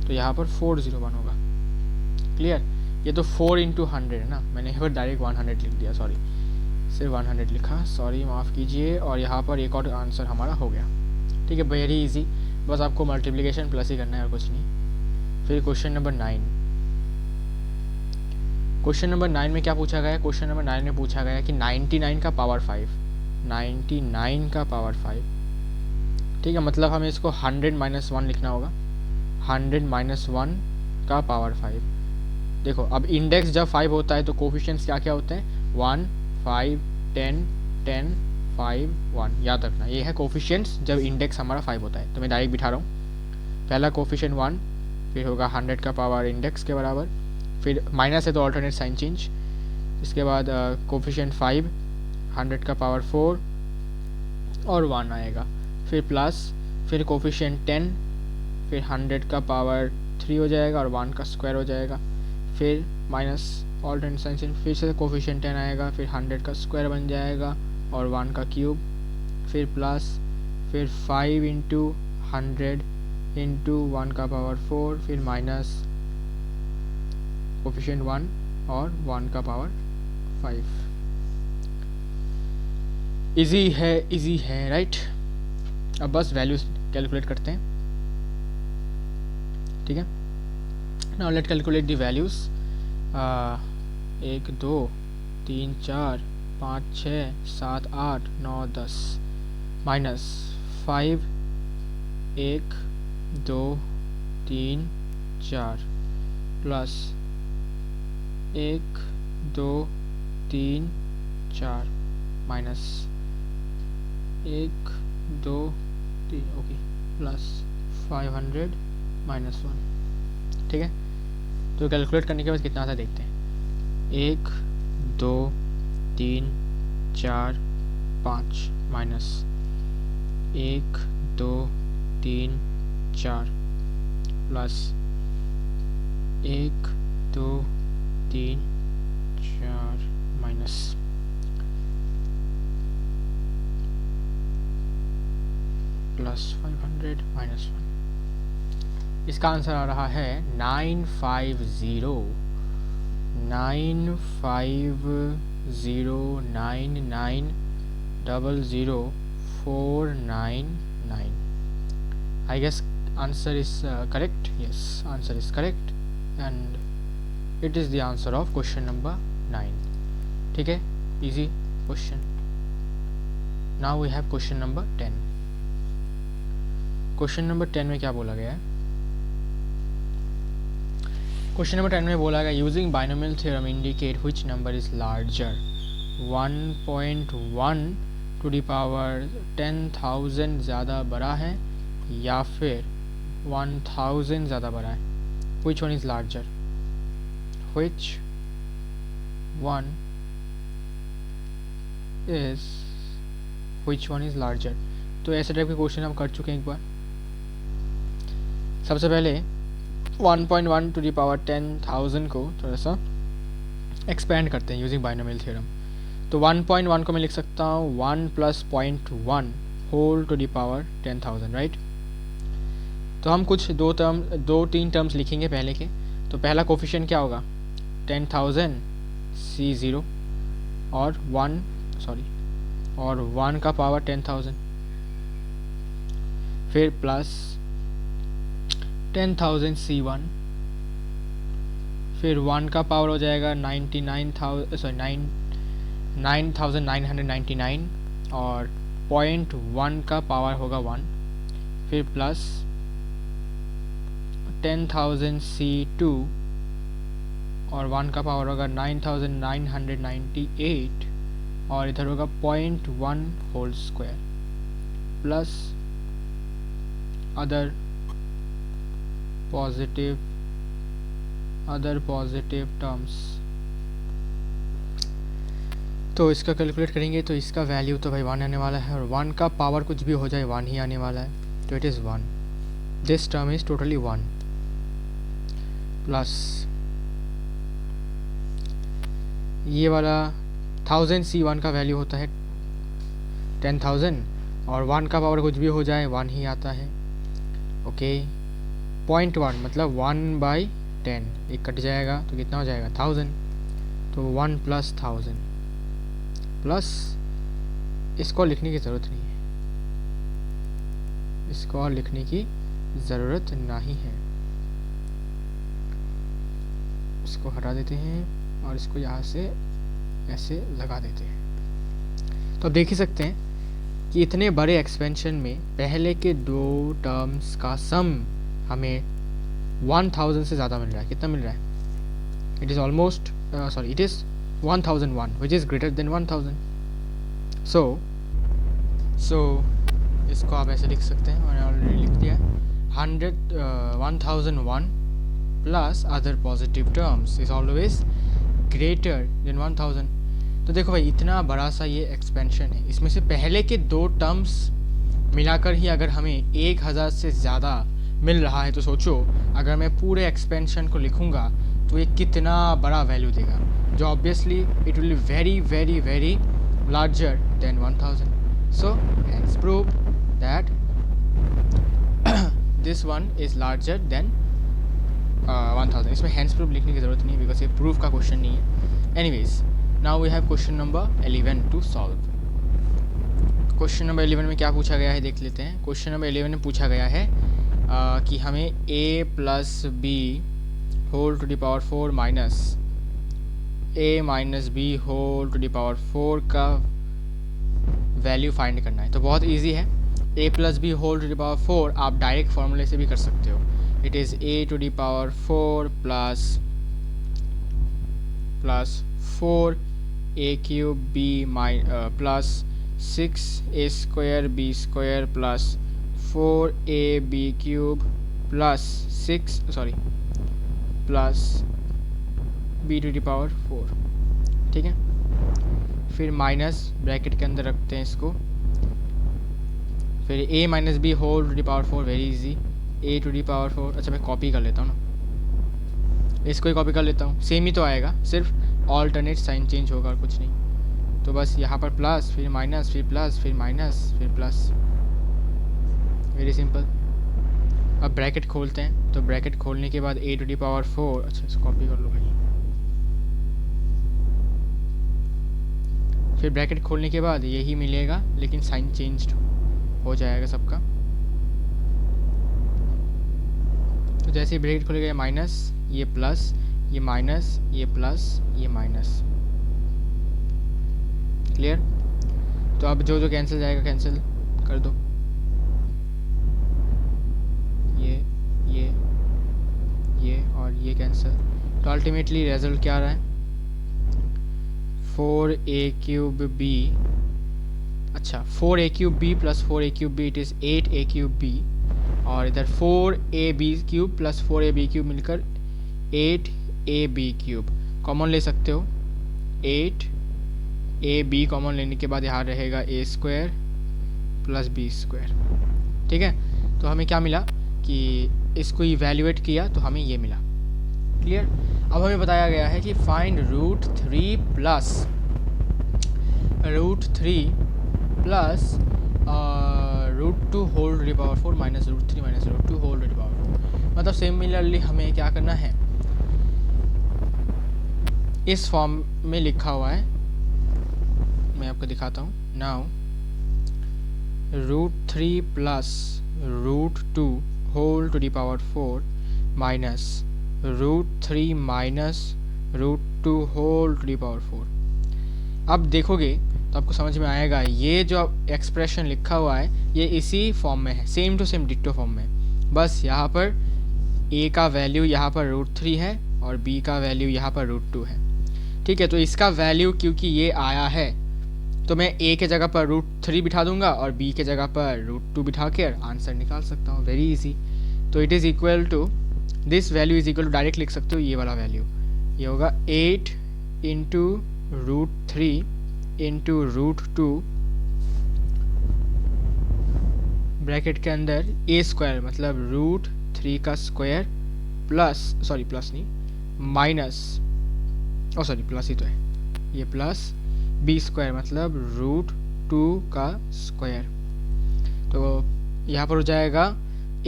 तो यहाँ पर 401 होगा। क्लियर, ये तो 4 इंटू 100 है ना, मैंने यहाँ पर डायरेक्ट 100 लिख दिया, सॉरी सिर्फ 100 लिखा, सॉरी माफ़ कीजिए। और यहाँ पर एक और आंसर हमारा हो गया। ठीक है, वेरी इजी, बस आपको मल्टीप्लिकेशन प्लस ही करना है और कुछ नहीं। फिर क्वेश्चन नंबर 9। क्वेश्चन नंबर 9 में क्या पूछा गया? क्वेश्चन नंबर 9 में पूछा गया कि 99 का पावर 5, 99 का पावर 5। ठीक है, मतलब हमें इसको 100 माइनस 1 लिखना होगा, 100 माइनस 1 का पावर 5। देखो अब इंडेक्स जब 5 होता है तो कोफिशिएंट्स क्या क्या होते हैं, 1 5 10 10 1 याद रखना, ये है कोफिशिएंट्स जब इंडेक्स हमारा 5 होता है। तो मैं डायरेक्ट बिठा रहा हूँ, पहला कोफिशिएंट 1, फिर होगा 100 का पावर इंडेक्स के बराबर, फिर माइनस है तो ऑल्टरनेट साइन चेंज, इसके बाद कोफिशिएंट 5, 100 का पावर 4 और 1 आएगा, फिर प्लस, फिर कोफिशिएंट 10, फिर 100 का पावर 3 हो जाएगा और 1 का स्क्वायर हो जाएगा, फिर माइनस ऑल्टरनेट साइन चेंज, फिर से कोफिशिएंट 10 आएगा, फिर 100 का स्क्वायर बन जाएगा और 1 का क्यूब, फिर प्लस, फिर 5 इंटू 100 इंटू 1 का पावर 4, फिर माइनस कोफिशिएंट 1 और 1 का पावर 5। इजी है राइट। अब बस वैल्यूज कैलकुलेट करते हैं, ठीक है। Now let calculate the values. 1 2 3 4 5 6 7 8 9 10 minus 5 1 2 3 4 plus 1 2 3 4 minus 1 2 3 okay plus 500 minus 1, ठीक है। तो कैलकुलेट करने के बाद कितना आता है देखते हैं। 1 2 3 4 5 minus 1 2 3 4 plus 1 2 3 4 minus plus 500 minus 1। इसका आंसर आ रहा है 95099004999 I guess answer is correct. Yes, answer is correct and it is the answer of question number 9, ठीक है, easy question. Now we have question number 10. Question number 10 में क्या बोला गया है? क्वेश्चन नंबर 10 में बोला गया using binomial theorem indicate which number is larger, 1.1 to the power 10,000 ज़्यादा बड़ा है या फिर 1000 ज़्यादा बड़ा है। Which one is larger, which one is larger. तो ऐसे टाइप के क्वेश्चन हम कर चुके हैं एक बार। सबसे पहले 1.1 टू द पावर 10,000 को थोड़ा सा एक्सपेंड करते हैं यूजिंग बाइनोमियल थ्योरम। तो 1.1 को मैं लिख सकता हूँ 1 plus 0.1 whole to the power 10,000 right. तो हम कुछ दो तीन टर्म्स लिखेंगे पहले के। तो पहला कोफिशिएंट क्या होगा 10,000 C0 और 1 का पावर 10,000, फिर प्लस 10,000 C1, फिर 1 का पावर हो जाएगा 9,999 और 0.1 का पावर होगा 1, फिर प्लस 10,000 C2 और 1 का पावर होगा 9,998 और इधर होगा 0.1 whole square plus other positive terms. तो इसका कैलकुलेट करेंगे तो इसका वैल्यू तो भाई 1 आने वाला है और 1 का पावर कुछ भी हो जाए 1 ही आने वाला है, तो it is 1। This term is totally 1 plus ये वाला 1000 C1 का वैल्यू होता है 10,000 और 1 का पावर कुछ भी हो जाए 1 ही आता है। ओके 0.1 मतलब 1/10, एक कट जाएगा तो कितना हो जाएगा 1000, तो 1 प्लस 1000 प्लस इसको लिखने की ज़रूरत नहीं है, इसको और लिखने की ज़रूरत नहीं है, इसको हटा देते हैं और इसको यहाँ से ऐसे लगा देते हैं। तो अब देख ही सकते हैं कि इतने बड़े एक्सपेंशन में पहले के दो टर्म्स का सम हमें 1000 से ज़्यादा मिल रहा है। कितना मिल रहा है? It is almost it is 1001 which is greater than 1000। सो सो इसको आप ऐसे लिख सकते हैं, मैंने ऑलरेडी लिख दिया है। 1001 plus other positive terms is always greater than 1000। तो देखो भाई, इतना बड़ा सा ये एक्सपेंशन है, इसमें से पहले के दो टर्म्स मिलाकर ही अगर हमें 1000 से ज़्यादा मिल रहा है, तो सोचो अगर मैं पूरे एक्सपेंशन को लिखूँगा तो ये कितना बड़ा वैल्यू देगा, जो obviously it will be very very very larger than 1000। So hence prove that this one is larger than 1000। इसमें हैंस प्रूफ लिखने की ज़रूरत नहीं है, बिकॉज ये प्रूफ का क्वेश्चन नहीं है। Anyways, now we have question number 11 to solve. Question number 11 में क्या पूछा गया है देख लेते हैं। क्वेश्चन नंबर 11 में पूछा गया है कि हमें a plus b whole to the power 4 minus a minus b whole to the power 4 का वैल्यू फाइंड करना है। तो बहुत इजी है, a plus b whole to the power 4 आप डायरेक्ट फॉर्मूले से भी कर सकते हो। It is a to the power 4 plus 4 a cube b plus 6a square b square plus 4ab cube plus plus b to the power 4। ठीक है, फिर माइनस ब्रैकेट के अंदर रखते हैं इसको, फिर a minus b whole to the power 4, very easy, a to the power 4। अच्छा, मैं कॉपी कर लेता हूँ ना, इसको ही कॉपी कर लेता हूँ, सेम ही तो आएगा, सिर्फ ऑल्टरनेट साइन चेंज होगा और कुछ नहीं। तो बस यहाँ पर प्लस, फिर माइनस, फिर प्लस, फिर माइनस, फिर प्लस, वेरी सिंपल। अब ब्रैकेट खोलते हैं, तो ब्रैकेट खोलने के बाद a टू द पावर 4, अच्छा इसको कॉपी कर लो भाई, फिर ब्रैकेट खोलने के बाद यही मिलेगा, लेकिन साइन चेंज हो जाएगा सबका। तो जैसे ही ब्रैकेट खोलेगा, माइनस, ये प्लस, ये माइनस, ये प्लस, ये माइनस, क्लियर। तो अब जो जो कैंसिल जाएगा कैंसिल कर दो, ये और ये कैंसिल। तो अल्टीमेटली रिजल्ट क्या आ रहा है, 4a क्यूब b, अच्छा 4a cube b plus 4a cube b, it is 8a cube b, और इधर 4ab cube plus 4ab cube मिलकर 8ab क्यूब। कॉमन ले सकते हो, 8ab कॉमन लेने के बाद यहाँ रहेगा a square plus b square. ठीक है, तो हमें क्या मिला कि इसको इवैल्यूएट किया तो हमें ये मिला, क्लियर। अब हमें बताया गया है कि find root 3 plus root 2 whole to the power 4 minus root 3 minus root 2 whole to the power 4। मतलब सिमिलरली हमें क्या करना है, इस फॉर्म में लिखा हुआ है, मैं आपको दिखाता हूँ। Now root 3 plus root 2 whole to the power 4 minus root 3 minus root 2 whole to the power 4। अब देखोगे तो आपको समझ में आएगा, ये जो एक्सप्रेशन लिखा हुआ है ये इसी फॉर्म में है, same to same ditto form में। बस यहाँ पर a का वैल्यू यहाँ पर रूट 3 है और b का वैल्यू यहाँ पर रूट 2 है। ठीक है, तो इसका वैल्यू क्योंकि ये आया है तो मैं a के जगह पर रूट 3 बिठा दूंगा और b के जगह पर रूट 2 बिठा कर आंसर निकाल सकता हूँ, वेरी इजी। तो it is equal to, this value is equal to, direct लिख सकते हो ये वाला वैल्यू, ये होगा 8 into root 3 into root 2 bracket के अंदर a स्क्वायर मतलब रूट 3 का स्क्वायर प्लस, सॉरी प्लस नहीं माइनस, ओ सॉरी प्लस ही तो है, ये प्लस b स्क्वायर मतलब रूट 2 का स्क्वायर। तो यहाँ पर हो जाएगा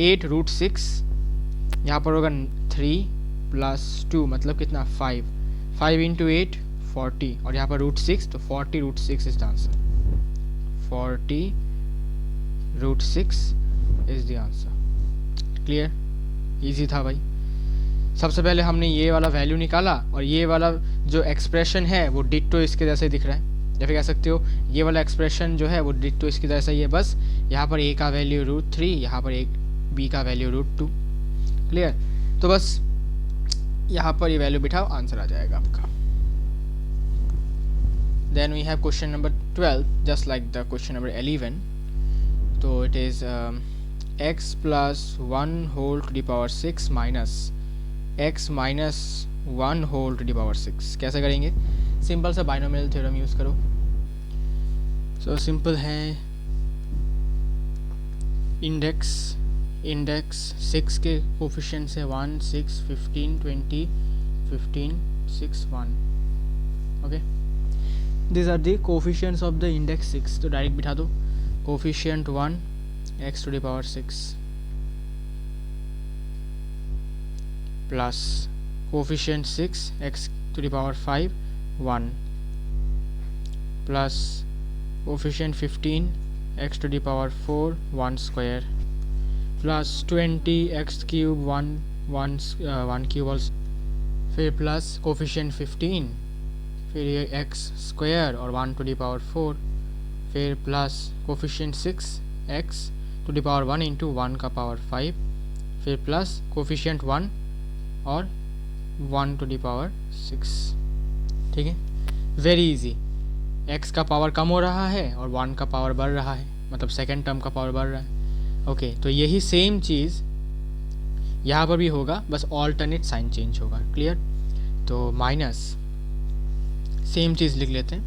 8 रूट 6, यहाँ पर होगा 3 प्लस 2 मतलब कितना 5 इंटू 8 40, और यहाँ पर रूट 6, तो 40 root 6 is the answer, 40 root 6 is the answer. Clear, easy था भाई। सबसे पहले हमने ये वाला वैल्यू निकाला और ये वाला जो एक्सप्रेशन है वो डिट्टो इसके जैसे दिख रहा है, या फिर कह सकते हो ये वाला एक्सप्रेशन जो है वो डिट्टो इसके जैसा ही है, बस यहाँ पर a का वैल्यू रूट 3, यहाँ पर एक b का वैल्यू रूट 2। क्लियर, तो बस यहाँ पर ये वैल्यू बिठाओ, आंसर आ जाएगा आपका। Then we have question number 12 just like the question number 11। तो it is x plus 1 whole to the power 6 minus x minus 1 whole to the power 6. कैसे करेंगे? सिंपल सा बाइनोमियल थ्योरम यूज़ करो. सो सिंपल है. इंडेक्स 6 के कोफिशिएंट्स है 1, 6, 15, 20, 15, 6, 1. Okay, these are the coefficients of the index 6. तो डायरेक्ट बिठा दो. Coefficient 1 x to the power 6 plus coefficient 6 x to the power 5 1 plus coefficient 15 x to the power 4 1 square plus 20 x cube 1 cube also. फिर प्लस कोफिशिएंट 15, फिर ये x स्क्वायर और 1 टू द पावर 4, फिर plus coefficient 6 x to the power 1 into 1 का पावर 5, फिर प्लस कोफिशिएंट 1 और 1 टू द पावर 6. ठीक है, वेरी इजी. x का पावर कम हो रहा है और 1 का पावर बढ़ रहा है, मतलब सेकेंड टर्म का पावर बढ़ रहा है. ओके, तो यही सेम चीज़ यहाँ पर भी होगा, बस ऑल्टरनेट साइन चेंज होगा. क्लियर? तो माइनस सेम चीज़ लिख लेते हैं.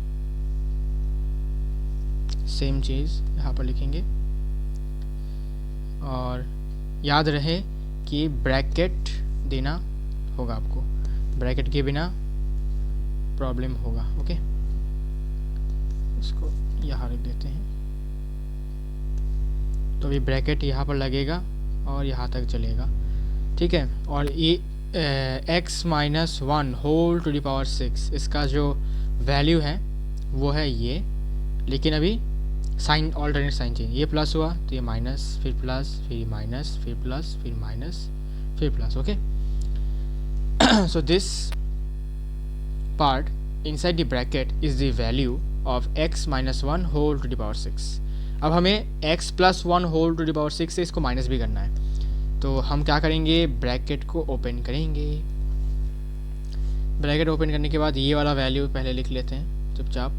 सेम चीज़ यहाँ पर लिखेंगे और याद रहे कि ब्रैकेट देना होगा आपको. ब्रैकेट के बिना प्रॉब्लम होगा. ओके, इसको यहाँ रख देते हैं. तो अभी ब्रैकेट यहाँ पर लगेगा और यहाँ तक चलेगा. ठीक है, और ये x minus 1 whole to the power 6 इसका जो वैल्यू है वो है ये. लेकिन अभी साइन ऑल्टरनेट साइन चेंज. ये प्लस हुआ तो ये माइनस, फिर प्लस, फिर माइनस, फिर प्लस, फिर माइनस, फिर plus. Okay, so this part inside the bracket is the value of x minus 1 whole to the power 6. अब हमें x plus 1 whole to the power 6 से इसको माइनस भी करना है. तो हम क्या करेंगे? ब्रैकेट को ओपन करेंगे. ब्रैकेट ओपन करने के बाद ये वाला वैल्यू पहले लिख लेते हैं चुपचाप.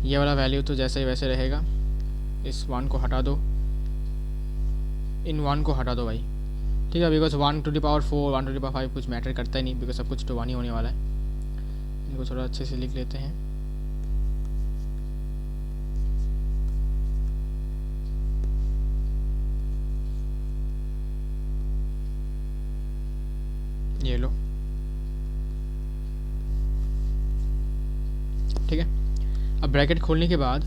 ये वाला वैल्यू तो जैसे ही वैसे रहेगा. इस 1 को हटा दो, इन 1 को हटा दो भाई. ठीक है, because 1 to the power 4 1 to the power 5 कुछ मैटर करता ही नहीं, बिकॉज सब कुछ तो 1 ही होने वाला है. इनको थोड़ा अच्छे से लिख लेते हैं. ये लो. ठीक है, अब ब्रैकेट खोलने के बाद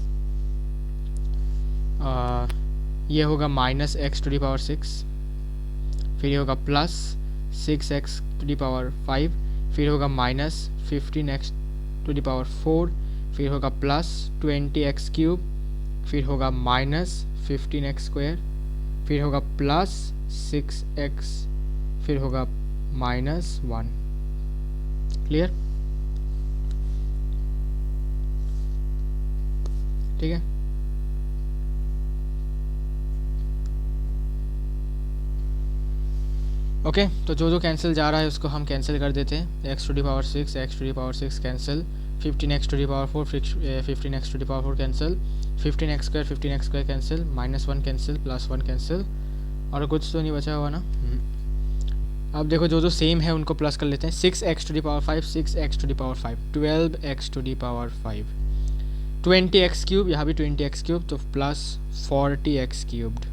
ये होगा minus x to the power 6, फिर ये होगा plus 6x to the power 5, फिर होगा minus 15x to the power 4, फिर होगा प्लस 20x क्यूब, फिर होगा माइनस 15x स्क्वायर, फिर होगा प्लस 6x, फिर होगा माइनस 1. क्लियर? ठीक है, ओके. तो जो जो कैंसिल जा रहा है उसको हम कैंसिल कर देते हैं. x to the power 6 x to the power 6 cancel, 15x to the power 4 15x to the power 4 cancel, 15x square cancel, minus 1 cancel, plus 1 cancel, और कुछ तो नहीं बचा हुआ ना. अब देखो जो जो सेम है उनको प्लस कर लेते हैं. 6x to the power 5 6x to the power 5 12x to the power 5, 20x cube, यहाँ भी 20x क्यूब, तो प्लस 40x क्यूब्ड,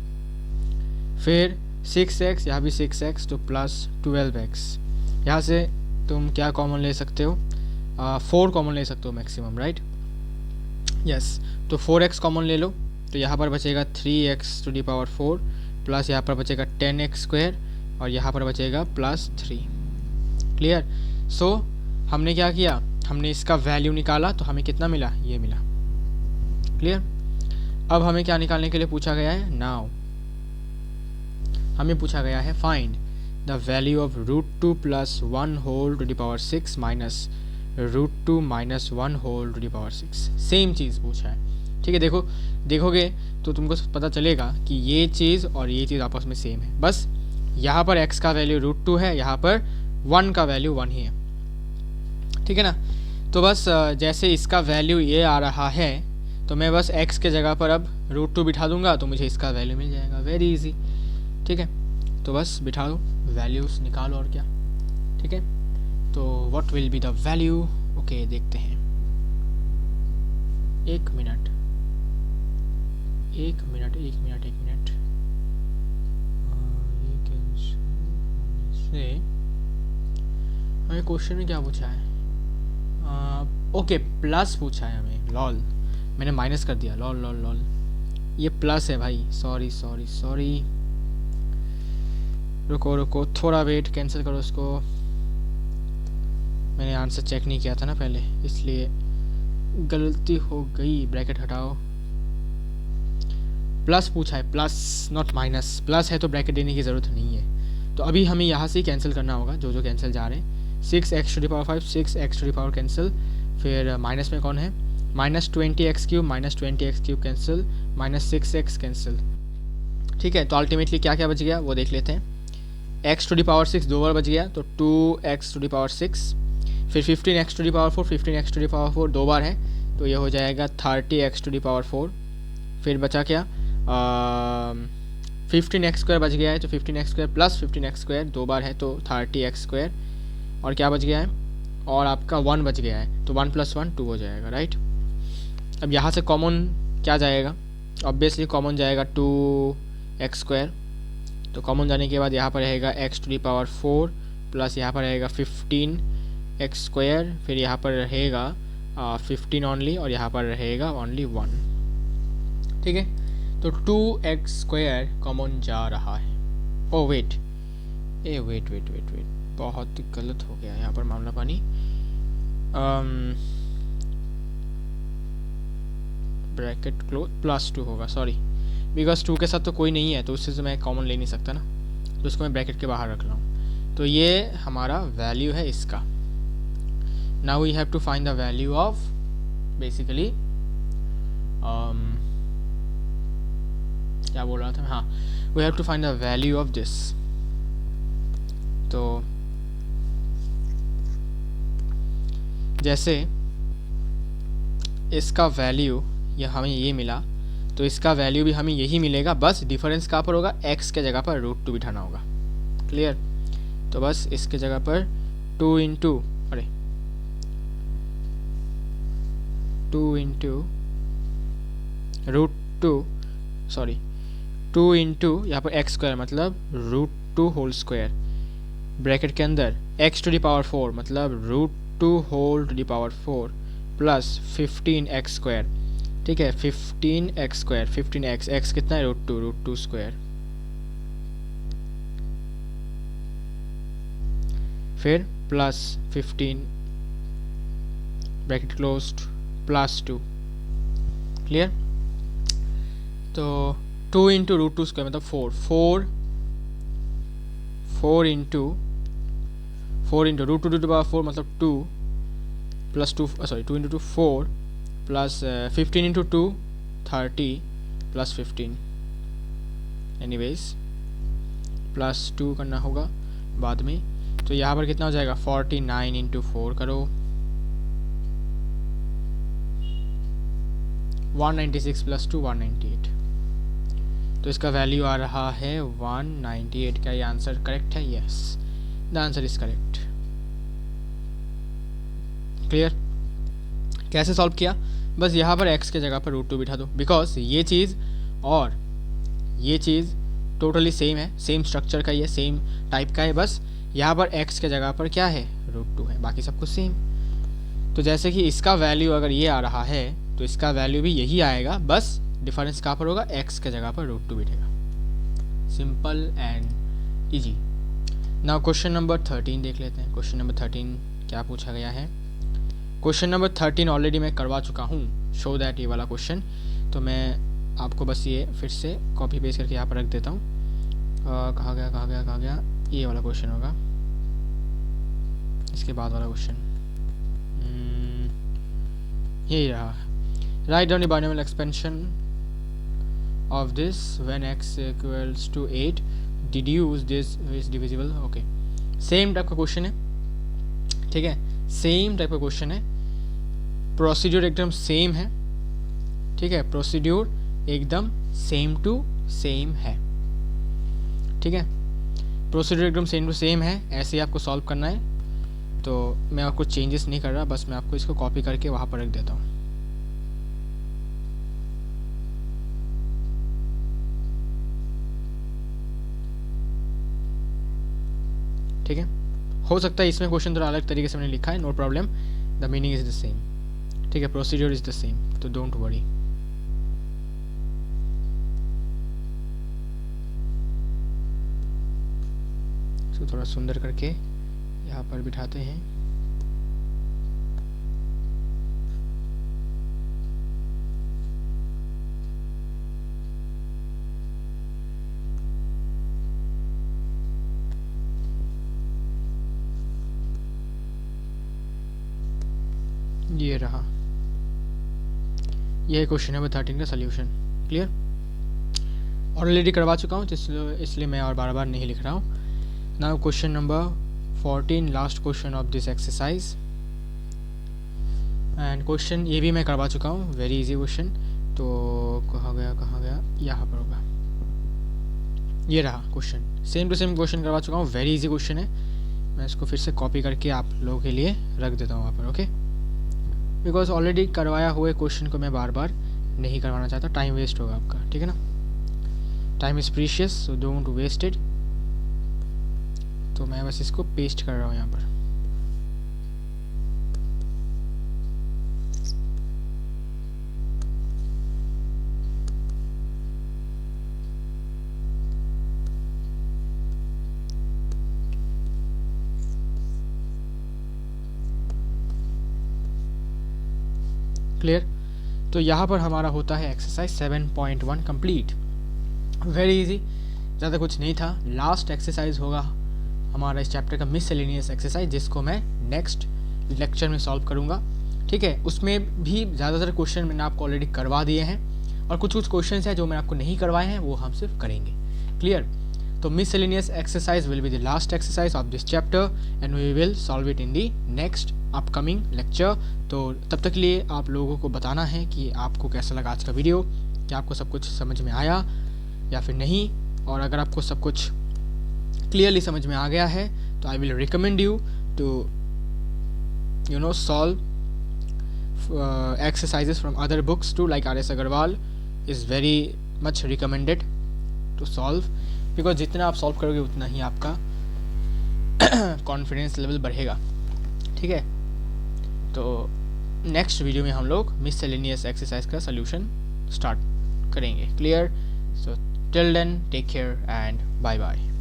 फिर 6x, यहाँ भी 6x, तो प्लस 12x. यहाँ से तुम क्या कॉमन ले सकते हो? 4 कॉमन ले सकते हो मैक्सिमम, राइट? यस, तो 4x कॉमन ले लो. तो यहाँ पर बचेगा 3x to the power 4, plus यहाँ पर बचेगा 10x स्क्वायर, और यहाँ पर बचेगा प्लस 3. क्लियर? सो हमने क्या किया? हमने इसका वैल्यू निकाला, तो हमें कितना मिला? ये मिला. क्लियर? अब हमें क्या निकालने के लिए पूछा गया है? नाउ हमें पूछा गया है find the value of √2 plus 1 whole to the power 6 minus √2 minus 1 whole to the power 6. Same चीज़ पूछा है. ठीक है, देखोगे तो तुमको पता चलेगा कि ये चीज़ और ये चीज़ आपस में सेम है. बस यहाँ पर x का वैल्यू √2 है, यहाँ पर 1 का वैल्यू 1 ही है. ठीक है ना? तो बस जैसे इसका वैल्यू ये आ रहा है, तो मैं बस x के जगह पर अब √2 बिठा दूंगा तो मुझे इसका वैल्यू मिल जाएगा, वेरी इजी। ठीक है, तो बस बिठा दो, वैल्यूज़ निकालो और क्या। ठीक है, तो what will be the value, okay देखते हैं। एक मिनट ये कैंसिल से हमें क्वेश्चन में क्या पूछा है, ओके प्लस पूछा है हमें, लॉल मैंने माइनस कर दिया, लॉल लॉल लॉल, ये प्लस है भाई, सॉरी सॉरी सॉरी, रुको थोड़ा वेट, कैंसिल करो इसको, मैंने आंसर चेक नहीं किया था ना पहले, इसलिए गलती हो गई। ब्रैकेट हटाओ, प्लस पूछा है, प्लस नॉट माइनस, प्लस है तो ब्रैकेट देने की ज़रूरत नहीं है। तो अभी हमें यहाँ से ही कैंसिल करना होगा, जो कैंसिल जा रहे हैं, 6x⁵, 6x⁵ कैंसिल, फिर माइनस में कौन है, -20x³ कैंसिल, -6x कैंसिल। ठीक है, तो अल्टीमेटली क्या क्या बच गया वो देख लेते हैं। x⁵ 2 बार बच गया तो 2x⁵, फिर 15x⁴, 15x⁴ 2 बार है तो ये हो जाएगा 30x⁴। फिर बचा क्या, 15x² बच गया है तो 15x² प्लस 15x² 2 बार है तो 30x², और क्या बच गया है, और आपका 1 बच गया है तो 1 + 1 2 हो जाएगा, राइट। अब यहाँ से कॉमन क्या जाएगा, ऑब्वियसली कॉमन जाएगा 2x², तो कॉमन जाने के बाद यहाँ पर रहेगा x⁴ प्लस यहाँ पर रहेगा 15x², फिर यहाँ पर रहेगा 15 ओनली, और यहाँ पर रहेगा ओनली 1। ठीक है, तो 2x² कॉमन जा रहा है। ओ वेट, बहुत गलत हो गया यहाँ पर मामला पानी। ब्रैकेट क्लोज, +2 होगा, सॉरी, बिकॉज 2 के साथ तो कोई नहीं है तो उससे तो मैं कॉमन ले नहीं सकता ना, तो उसको मैं ब्रैकेट के बाहर रख रहा हूँ। तो ये हमारा वैल्यू है इसका। Now we have to find the value of basically, क्या बोल रहा था, हाँ, we have to find the value of this. तो जैसे इसका वैल्यू या हमें ये मिला तो इसका वैल्यू भी हमें यही मिलेगा, बस डिफरेंस कहाँ पर होगा, x के जगह पर √2 बिठाना होगा। क्लियर, तो बस इसके जगह पर 2 इंटू यहाँ पर x² मतलब √2² ब्रैकेट के अंदर x⁴ मतलब √2² प्लस 15x²। ठीक है, 15x², 15x कितना है, √2² फिर plus 15 bracket closed plus 2। Clear, तो 2 इंटू √2² मतलब 4 इंटू √2² मतलब 2 plus 2, sorry 2 into 2 4 plus 15 into 2 30 plus 15, anyways plus 2 करना होगा बाद में। तो यहाँ पर कितना हो जाएगा, 49 इंटू 4 करो, 196 प्लस 2 198, तो इसका वैल्यू आ रहा है 198। क्या ये आंसर करेक्ट है? Yes, the answer is correct. Clear, कैसे सॉल्व किया, बस यहाँ पर x के जगह पर √2 बिठा दो, बिकॉज ये चीज़ और ये चीज़ टोटली सेम है, सेम स्ट्रक्चर का, ये सेम टाइप का है, बस यहाँ पर x के जगह पर क्या है, √2 है, बाकी सब कुछ सेम। तो जैसे कि इसका वैल्यू अगर ये आ रहा है तो इसका वैल्यू भी यही आएगा, बस डिफरेंस कहाँ पर होगा, x के जगह पर √2 बिठेगा। Simple and easy. Now question number 13 देख लेते हैं। क्वेश्चन नंबर 13 क्या पूछा गया है। क्वेश्चन नंबर 13 ऑलरेडी मैं करवा चुका हूँ, शो दैट ये वाला क्वेश्चन, तो मैं आपको बस ये फिर से कॉपी पेस्ट करके यहाँ पर रख देता हूँ। कहाँ गया, ये वाला क्वेश्चन होगा, इसके बाद वाला क्वेश्चन यही रहा। Write down the binomial expansion of this when x equals to 8, deduce this is divisible. Okay, same type का क्वेश्चन है, ठीक है, सेम टाइप का क्वेश्चन है, प्रोसीजर एकदम सेम है, ठीक है, प्रोसीड्यूर एकदम सेम टू सेम है, ठीक है, प्रोसीड्यूर एकदम सेम टू सेम है, ऐसे ही आपको सॉल्व करना है। तो मैं आपको चेंजेस नहीं कर रहा, बस मैं आपको इसको कॉपी करके वहाँ पर रख देता हूँ। ठीक है, हो सकता है इसमें क्वेश्चन थोड़ा अलग तरीके से मैंने लिखा है, no problem, the meaning is the same, ठीक है, प्रोसीड्यूर इज द सेम, तो डोंट वरी। इसको थोड़ा सुंदर करके यहाँ पर बिठाते हैं। ये रहा, ये है क्वेश्चन नंबर 13 का सोल्यूशन। क्लियर, ऑलरेडी करवा चुका हूँ, इसलिए मैं और बार बार नहीं लिख रहा हूँ। Now question number 14, last question of this exercise, and question ये भी मैं करवा चुका हूँ, वेरी इजी क्वेश्चन। तो कहाँ गया, यहाँ पर होगा, ये रहा question, same to same question करवा चुका हूँ, वेरी इजी क्वेश्चन है। मैं इसको फिर से कॉपी करके आप लोगों के लिए रख देता हूँ वहाँ पर, ओके, बिकॉज ऑलरेडी करवाया हुए क्वेश्चन को मैं बार बार नहीं करवाना चाहता, टाइम वेस्ट होगा आपका, ठीक है ना, time is precious, so don't waste it. तो मैं बस इसको पेस्ट कर रहा हूँ यहाँ पर। क्लियर, तो यहाँ पर हमारा होता है एक्सरसाइज 7.1 कंप्लीट, वेरी इजी, ज़्यादा कुछ नहीं था। लास्ट एक्सरसाइज होगा हमारा इस चैप्टर का मिससेलेनियस एक्सरसाइज, जिसको मैं नेक्स्ट लेक्चर में सॉल्व करूँगा, ठीक है। उसमें भी ज़्यादातर क्वेश्चन मैंने आपको ऑलरेडी करवा दिए हैं, और कुछ क्वेश्चन हैं जो मैं आपको नहीं करवाए हैं, वो हम सिर्फ करेंगे। क्लियर, तो miscellaneous exercise will be the last exercise of this chapter and we will solve it in the next upcoming lecture. तो तब तक के लिए आप लोगों को बताना है कि आपको कैसा लगा आज का वीडियो, कि आपको सब कुछ समझ में आया या फिर नहीं, और अगर आपको सब कुछ क्लियरली समझ में आ गया है तो I will recommend you to solve exercises from other books too, like R.S. Agarwal is very much recommended to solve, because जितना आप सॉल्व करोगे उतना ही आपका कॉन्फिडेंस लेवल बढ़ेगा, ठीक है। तो नेक्स्ट वीडियो में हम लोग मिससेलेनियस एक्सरसाइज का सोल्यूशन स्टार्ट करेंगे। Clear, so till then take care and bye bye.